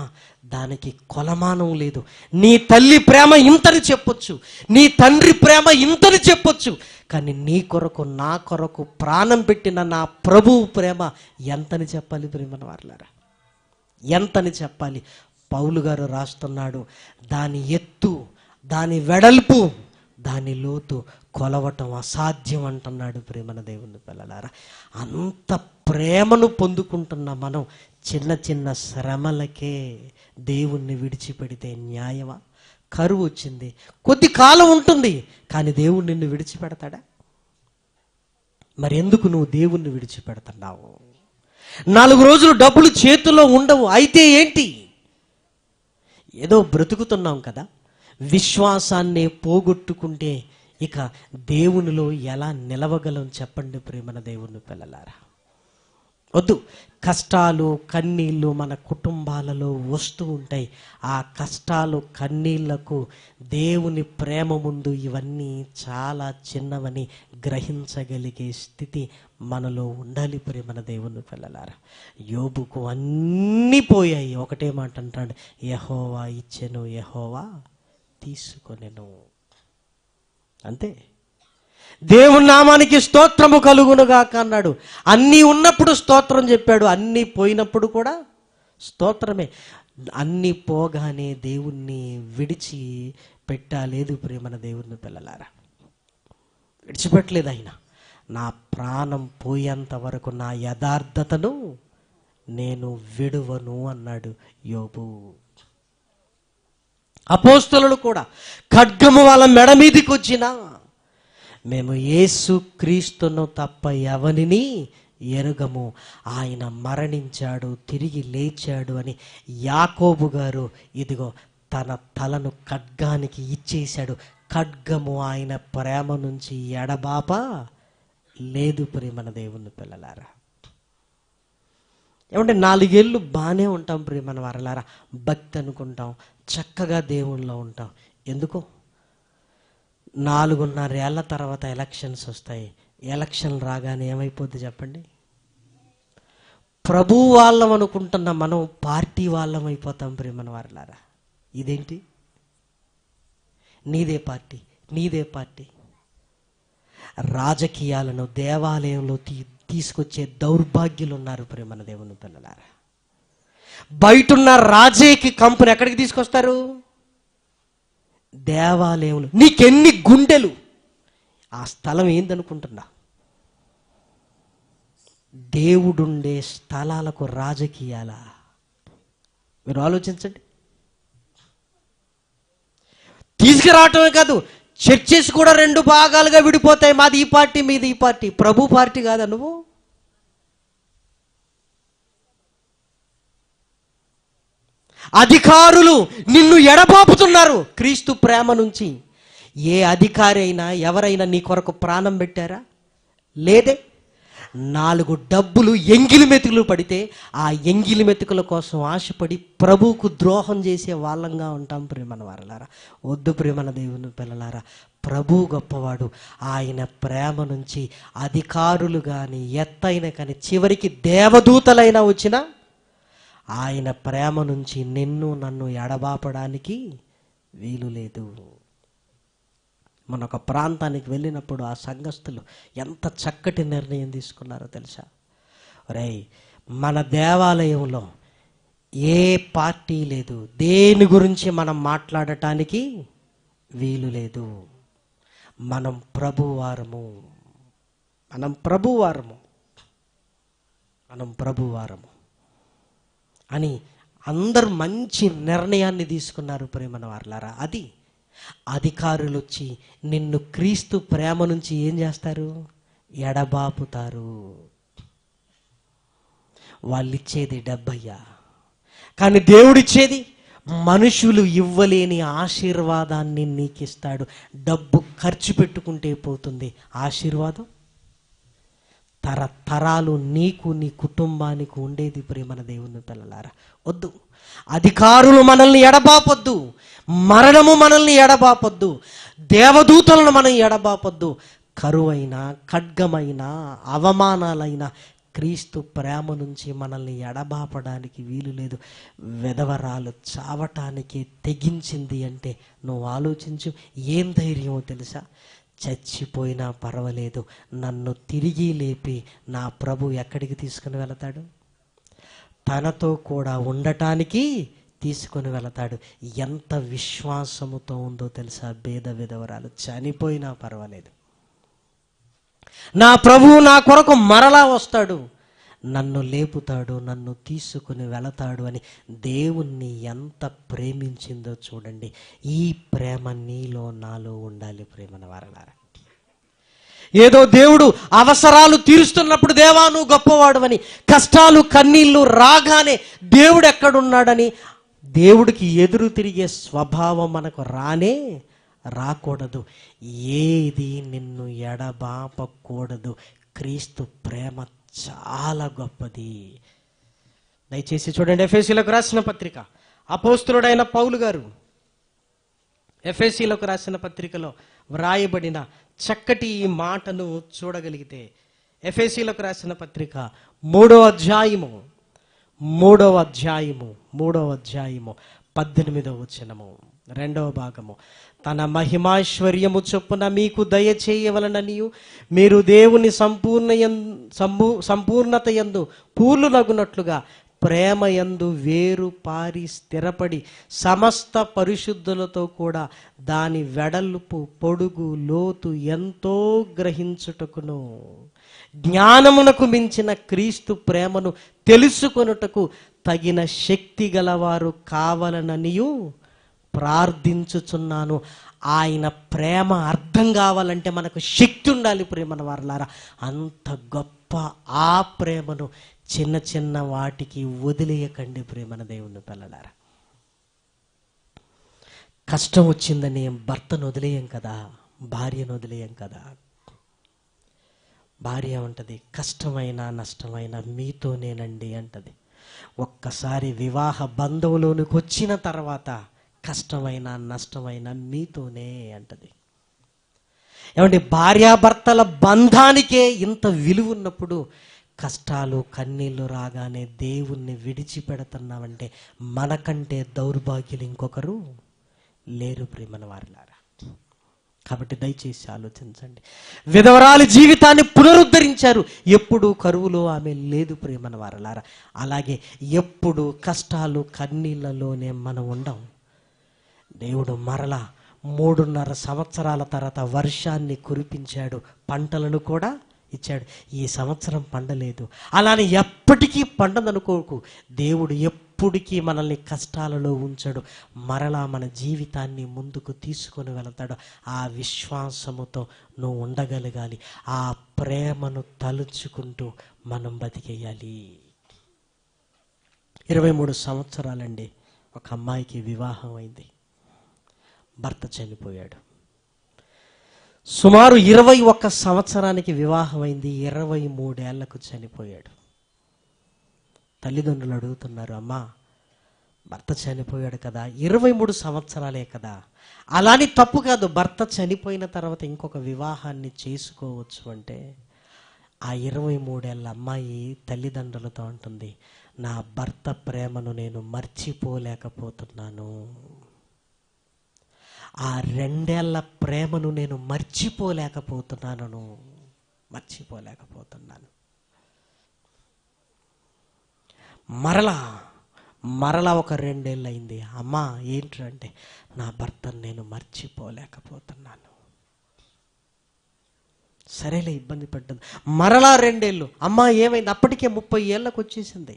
దానికి కొలమానం లేదు. నీ తల్లి ప్రేమ ఇంతని చెప్పొచ్చు, నీ తండ్రి ప్రేమ ఇంతని చెప్పొచ్చు, కానీ నీ కొరకు, నా కొరకు ప్రాణం పెట్టిన నా ప్రభువు ప్రేమ ఎంతని చెప్పాలి? ప్రేమన వారలారా, ఎంతని చెప్పాలి? పౌలు గారు రాస్తున్నాడు, దాని ఎత్తు, దాని వెడల్పు, దాని లోతు కొలవటం అసాధ్యం అంటున్నాడు. ప్రేమన దేవుని పిల్లలారా, అంత ప్రేమను పొందుకుంటున్న మనం చిన్న చిన్న శ్రమలకే దేవుణ్ణి విడిచిపెడితే న్యాయమా? కరువు వచ్చింది, కొద్ది కాలం ఉంటుంది, కానీ దేవుడు నిన్ను విడిచిపెడతాడా? మరి ఎందుకు నువ్వు దేవుణ్ణి విడిచిపెడుతున్నావు? 4 రోజులు డబ్బులు చేతుల్లో ఉండవు. అయితే ఏంటి? ఏదో బ్రతుకుతున్నాం కదా. విశ్వాసాన్ని పోగొట్టుకుంటే ఇక దేవునిలో ఎలా నిలవగలం చెప్పండి ప్రేమన దేవుని పిల్లలారా. వద్దు. కష్టాలు కన్నీళ్ళు మన కుటుంబాలలో వస్తూ ఉంటాయి. ఆ కష్టాలు కన్నీళ్లకు దేవుని ప్రేమ ముందు ఇవన్నీ చాలా చిన్నవని గ్రహించగలిగే స్థితి మనలో ఉండాలి ప్రేమన దేవుని పిల్లలారా. యోబుకు అన్నీ పోయాయి, ఒకటే మాట అంటాడు, యెహోవా ఇచ్చెను యెహోవా తీసుకొనెను. అంతే. దేవుని నామానికి స్తోత్రము కలుగునుగాక అన్నాడు. అన్నీ ఉన్నప్పుడు స్తోత్రం చెప్పాడు, అన్నీ పోయినప్పుడు కూడా స్తోత్రమే. అన్నీ పోగానే దేవుణ్ణి విడిచి పెట్టలేదు ప్రేమన దేవుని పిల్లలారా. విడిచిపెట్టలేదు ఆయన. నా ప్రాణం పోయేంత వరకు నా యథార్థతను నేను విడువను అన్నాడు యోబు. అపోస్తలులు కూడా ఖడ్గము వాళ్ళ మెడ మీదికి వచ్చినా మేము యేసు క్రీస్తును తప్ప ఎవనిని ఎరుగము, ఆయన మరణించాడు తిరిగి లేచాడు అని యాకోబు గారు ఇదిగో తన తలను ఖడ్గానికి ఇచ్చేశాడు. ఖడ్గము ఆయన ప్రేమ నుంచి ఎడబాప లేదు ప్రేమన దేవుని పిల్లలారా. ఏమంటే 4 ఏళ్ళు బాగానే ఉంటాం ప్రేమన వారలారా, భక్తి అనుకుంటాం, చక్కగా దేవుళ్ళలో ఉంటాం. ఎందుకో 4.5 ఏళ్ల తర్వాత ఎలక్షన్స్ వస్తాయి. ఎలక్షన్ రాగానే ఏమైపోద్ది చెప్పండి? ప్రభు వాళ్ళం అనుకుంటున్న మనం పార్టీ వాళ్ళం అయిపోతాం ప్రేమన వారలారా. ఇదేంటి? నీదే పార్టీ, నీదే పార్టీ. రాజకీయాలను దేవాలయంలో తీసుకొచ్చే దౌర్భాగ్యులు ఉన్నారు ప్రేమన దేవుని పిల్లలారా. బయటున్న రాజకీయ కంపెనీ ఎక్కడికి తీసుకొస్తారు? దేవాలయంలో. నీకెన్ని గుండెలు? ఆ స్థలం ఏందనుకుంటున్నా? దేవుడుండే స్థలాలకు రాజకీయాలా? మీరు ఆలోచించండి. తీసుకురావటమే కాదు, చర్చెస్ కూడా 2 భాగాలుగా విడిపోతాయి. మాది ఈ పార్టీ, మీది ఈ పార్టీ. ప్రభు పార్టీ కాదా నువ్వు? అధికారులు నిన్ను ఎడబాపుతున్నారు క్రీస్తు ప్రేమ నుంచి. ఏ అధికారి అయినా ఎవరైనా నీ కొరకు ప్రాణం పెట్టారా? లేదే. 4 డబ్బులు ఎంగిలి మెతుకులు పడితే ఆ ఎంగిలి మెతుకుల కోసం ఆశపడి ప్రభువుకు ద్రోహం చేసే వాళ్ళంగా ఉంటాం ప్రేమన వారలారా. వద్దు ప్రేమన దేవుని పిల్లలారా. ప్రభు గొప్పవాడు. ఆయన ప్రేమ నుంచి అధికారులు కానీ ఎత్తైన కానీ చివరికి దేవదూతలైనా వచ్చినా ఆయన ప్రేమ నుంచి నిన్ను నన్ను ఎడబాపడానికి వీలు లేదు. మన ఒక ప్రాంతానికి వెళ్ళినప్పుడు ఆ సంఘస్థులు ఎంత చక్కటి నిర్ణయం తీసుకున్నారో తెలుసా? రేయ్, మన దేవాలయంలో ఏ పార్టీ లేదు, దేని గురించి మనం మాట్లాడటానికి వీలు లేదు. మనం ప్రభువారము, మనం ప్రభువారము, మనం ప్రభువారము అని అందరూ మంచి నిర్ణయాన్ని తీసుకున్నారు ప్రేమన వారలారా. అది అధికారులు వచ్చి నిన్ను క్రీస్తు ప్రేమ నుంచి ఏం చేస్తారు? ఎడబాపుతారు. వాళ్ళు ఇచ్చేది 70, కానీ దేవుడిచ్చేది మనుషులు ఇవ్వలేని ఆశీర్వాదాన్ని నీకు ఇస్తాడు. డబ్బు ఖర్చు పెట్టుకుంటే పోతుంది ఆశీర్వాదం తరతరాలు నీకు నీ కుటుంబానికి ఉండేది ప్రేమన దేవుని పిల్లలారా. వద్దు. అధికారులు మనల్ని ఎడబాపొద్దు, మరణము మనల్ని ఎడబాపొద్దు, దేవదూతలను మనం ఎడబాపొద్దు. కరువైన ఖడ్గమైన అవమానాలైన క్రీస్తు ప్రేమ నుంచి మనల్ని ఎడబాపడానికి వీలు లేదు. విధవరాలు చావటానికి తెగించింది అంటే నువ్వు ఆలోచించు, ఏం ధైర్యమో తెలుసా? చచ్చిపోయినా పర్వాలేదు, నన్ను తిరిగి లేపి నా ప్రభు ఎక్కడికి తీసుకుని వెళతాడు? తనతో కూడా ఉండటానికి తీసుకొని వెళతాడు. ఎంత విశ్వాసముతో ఉందో తెలుసా పేద విధవరాలు? చనిపోయినా పర్వాలేదు, నా ప్రభువు నా కొరకు మరలా వస్తాడు, నన్ను లేపుతాడు, నన్ను తీసుకుని వెళతాడు అని దేవుణ్ణి ఎంత ప్రేమించిందో చూడండి. ఈ ప్రేమ నీలో నాలో ఉండాలి ప్రేమన వారలారా. ఏదో దేవుడు అవసరాలు తీరుస్తున్నప్పుడు దేవా నువ్వు గొప్పవాడు, కష్టాలు కన్నీళ్లు రాగానే దేవుడు ఎక్కడున్నాడని దేవుడికి ఎదురు తిరిగే స్వభావం మనకు రాకూడదు. ఏది నిన్ను ఎడబాపకూడదు. క్రీస్తు ప్రేమ చాలా గొప్పది. దయచేసి చూడండి, ఎఫెసీలకు రాసిన పత్రిక, అపోస్తలుడైన పౌలు గారు ఎఫెసీలకు రాసిన పత్రికలో వ్రాయబడిన చక్కటి ఈ మాటను చూడగలిగితే, ఎఫెసీలకు రాసిన పత్రిక 3వ అధ్యాయము 18వ వచనము 2వ భాగము. తన మహిమైశ్వర్యము చొప్పున మీకు దయచేయవలననియు మీరు దేవుని సంపూర్ణత యందు పూర్ణులగునట్లుగా ప్రేమ యందు వేరు పారి స్థిరపడి సమస్త పరిశుద్ధులతో కూడా దాని వెడల్పు పొడుగు లోతు ఎంతో గ్రహించుటకును జ్ఞానమునకు మించిన క్రీస్తు ప్రేమను తెలుసుకొనుటకు తగిన శక్తి గలవారు కావాలననియు ప్రార్థించుచున్నాను. ఆయన ప్రేమ అర్థం కావాలంటే మనకు శక్తి ఉండాలి ప్రేమన వారలారా. అంత గొప్ప ఆ ప్రేమను చిన్న చిన్న వాటికి వదిలేయకండి ప్రేమన దేవుని పిల్లలారా. కష్టం వచ్చిందని భర్తను వదిలేయం కదా, భార్యను వదిలేయం కదా. భార్య అంటది, కష్టమైనా నష్టమైనా మీతోనేనండి అంటది. ఒక్కసారి వివాహ బంధంలోనికి వచ్చిన తర్వాత కష్టమైన నష్టమైన మీతోనే అంటది. ఏమంటే భార్యాభర్తల బంధానికే ఇంత విలువ ఉన్నప్పుడు కష్టాలు కన్నీళ్లు రాగానే దేవుణ్ణి విడిచిపెడుతున్నామంటే మనకంటే దౌర్భాగ్యులు ఇంకొకరు లేరు ప్రేమన వారిలారా. కాబట్టి దయచేసి ఆలోచించండి. విధవరాలి జీవితాన్ని పునరుద్ధరించారు. ఎప్పుడు కరువులో ఆమె లేదు ప్రేమన వారలారా. అలాగే ఎప్పుడు కష్టాలు కన్నీళ్లలోనే మనం ఉండం. దేవుడు మరలా 3.5 సంవత్సరాల తర్వాత వర్షాన్ని కురిపించాడు, పంటలను కూడా ఇచ్చాడు. ఈ సంవత్సరం పండలేదు, అలానే ఎప్పటికీ పండదనుకోకు. దేవుడు ఎప్పటికీ మనల్ని కష్టాలలో ఉంచాడు, మరలా మన జీవితాన్ని ముందుకు తీసుకొని వెళతాడు. ఆ విశ్వాసముతో నువ్వు ఉండగలగాలి. ఆ ప్రేమను తలుచుకుంటూ మనం బతికేయాలి. 23 సంవత్సరాలండి ఒక అమ్మాయికి వివాహం అయింది. భర్త చనిపోయాడు. సుమారు 21 సంవత్సరానికి వివాహం అయింది. 23 ఏళ్లకు చనిపోయాడు. తల్లిదండ్రులు అడుగుతున్నారు, అమ్మా భర్త చనిపోయాడు కదా, 23 సంవత్సరాలే కదా, అలాని తప్పు కాదు, భర్త చనిపోయిన తర్వాత ఇంకొక వివాహాన్ని చేసుకోవచ్చు అంటే ఆ 23 ఏళ్ళ అమ్మాయి తల్లిదండ్రులతో అంటుంది, నా భర్త ప్రేమను నేను మర్చిపోలేకపోతున్నాను. ఆ 2 ఏళ్ల ప్రేమను నేను మర్చిపోలేకపోతున్నాను. మరలా ఒక 2 ఏళ్ళు అయింది. అమ్మా ఏంటంటే నా భర్తను నేను మర్చిపోలేకపోతున్నాను. సరేలే, ఇబ్బంది పడ్డది. మరలా 2 ఏళ్ళు. అమ్మా ఏమైంది? అప్పటికే 30 ఏళ్ళకు వచ్చేసింది.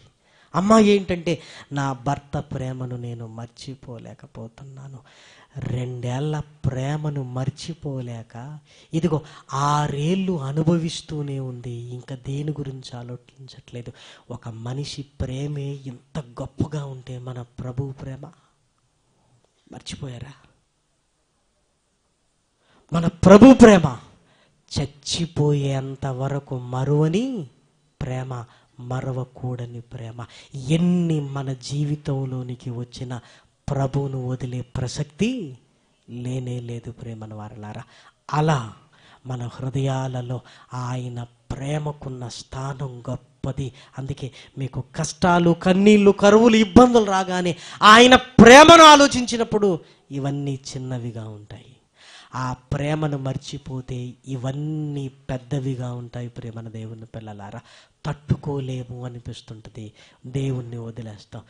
అమ్మా ఏంటంటే నా భర్త ప్రేమను నేను మర్చిపోలేకపోతున్నాను. 2 ఏళ్ల ప్రేమను మర్చిపోలేక ఇదిగో 6 ఏళ్ళు అనుభవిస్తూనే ఉంది. ఇంకా దేని గురించి ఆలోచించట్లేదు. ఒక మనిషి ప్రేమే ఇంత గొప్పగా ఉంటే మన ప్రభువు ప్రేమ మర్చిపోయారా? మన ప్రభు ప్రేమ చచ్చిపోయేంత వరకు మరువని ప్రేమ, మరవకూడని ప్రేమ. ఎన్ని మన జీవితంలోనికి వచ్చిన ప్రభువును వదిలే ప్రసక్తి లేనే లేదు ప్రేమన వారలారా. అలా మన హృదయాలలో ఆయన ప్రేమకున్న స్థానం గొప్పది. అందుకే మీకు కష్టాలు కన్నీళ్లు కరువులు ఇబ్బందులు రాగానే ఆయన ప్రేమను ఆలోచించినప్పుడు ఇవన్నీ చిన్నవిగా ఉంటాయి. ఆ ప్రేమను మర్చిపోతే ఇవన్నీ పెద్దవిగా ఉంటాయి ప్రేమన దేవుని పిల్లలారా. తట్టుకోలేము అనిపిస్తుంటుంది, దేవుణ్ణి వదిలేస్తాం.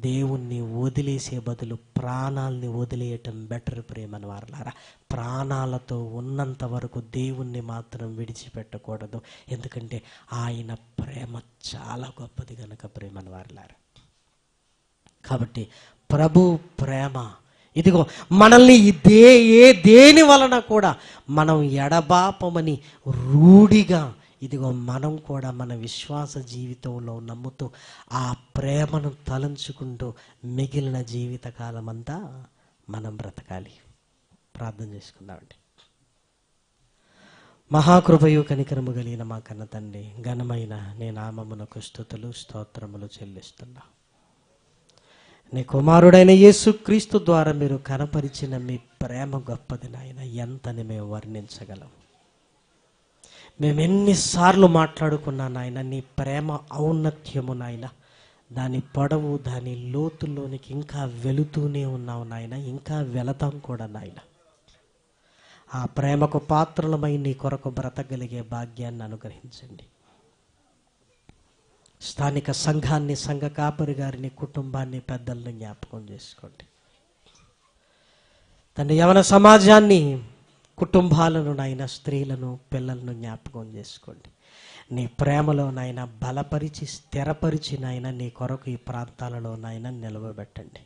దేవుణ్ణి వదిలేసే బదులు ప్రాణాలని వదిలేయటం బెటర్ ప్రేమన వారలారా. ప్రాణాలతో ఉన్నంత వరకు దేవుణ్ణి మాత్రం విడిచిపెట్టకూడదు. ఎందుకంటే ఆయన ప్రేమ చాలా గొప్పది కనుక ప్రేమన వారలారా. కాబట్టి ప్రభు ప్రేమ ఇదిగో మనల్ని దేని వలన కూడా మనం ఎడబాపమని రూఢిగా ఇదిగో మనం కూడా మన విశ్వాస జీవితంలో నమ్ముతూ ఆ ప్రేమను తలంచుకుంటూ మిగిలిన జీవితకాలం అంతా మనం బ్రతకాలి. ప్రార్థన చేసుకుందామండి. మహాకృపయు కనికరము కలిగిన మా కన్న తండ్రి, ఘనమైన నీ నామమునకు స్తుతులు స్తోత్రములు చెల్లిస్తున్నా. నీ కుమారుడైన యేసుక్రీస్తు ద్వారా మీరు కనపరిచిన మీ ప్రేమ గొప్పది నాయన. ఎంతని మేము వర్ణించగలం? మేము ఎన్నిసార్లు మాట్లాడుకున్నా నాయన నీ ప్రేమ ఔన్నత్యము నాయన, దాని పొడవు దాని లోతుల్లోనికి ఇంకా వెళుతూనే ఉన్నావు నాయన, ఇంకా వెళతాం కూడా నాయన. ఆ ప్రేమకు పాత్రలమై నీ కొరకు బ్రతకగలిగే భాగ్యాన్ని అనుగ్రహించండి. స్థానిక సంఘాన్ని, సంఘ కాపరి గారిని, కుటుంబాన్ని, పెద్దల్ని జ్ఞాపకం చేసుకోండి తండ్రి. యవన సమాజాన్ని, కుటుంబాలను నాయన, స్త్రీలను, పిల్లలను జ్ఞాపకం చేసుకోండి. నీ ప్రేమలో నాయన బలపరిచి స్థిరపరిచి నాయన నీ కొరకు ఈ ప్రాంతాలలో నాయన నిలవబెట్టండి.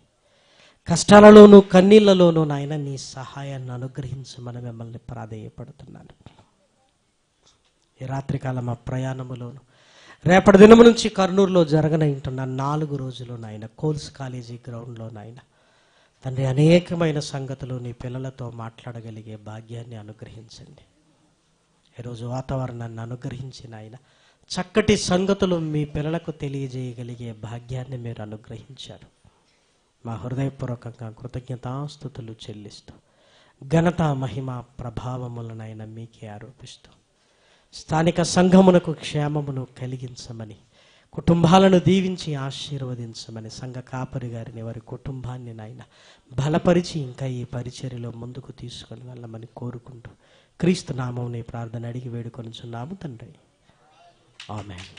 కష్టాలలోనూ కన్నీళ్లలోనూ నాయన నీ సహాయాన్ని అనుగ్రహించమని మిమ్మల్ని ప్రాధేయపడుతున్నాను. ఈ రాత్రికాలం మా ప్రయాణములోను రేపటి దినము నుంచి కర్నూలులో జరగనంటున్న 4 రోజులు నాయన కోల్స్ కాలేజీ గ్రౌండ్లో నాయన తండ్రి అనేకమైన సంగతులు నీ పిల్లలతో మాట్లాడగలిగే భాగ్యాన్ని అనుగ్రహించండి. ఈరోజు వాతావరణాన్ని అనుగ్రహించిన ఆయన చక్కటి సంగతులు మీ పిల్లలకు తెలియజేయగలిగే భాగ్యాన్ని మీరు అనుగ్రహించారు. మా హృదయపూర్వకంగా కృతజ్ఞతాస్తుతులు చెల్లిస్తూ ఘనత, మహిమ, ప్రభావములనైనా మీకే ఆరోపిస్తూ స్థానిక సంఘమునకు క్షేమమును కలిగించమని, కుటుంబాలను దీవించి ఆశీర్వదించమని, సంఘ కాపరి గారిని, వారి కుటుంబాన్ని నాయన బలపరిచి ఇంకా ఈ పరిచర్యలో ముందుకు తీసుకొని వెళ్ళమని కోరుకుంటూ క్రీస్తు నామం నీ ప్రార్థన అడిగి వేడుకొనుచున్నాము తండ్రి. ఆమేన్.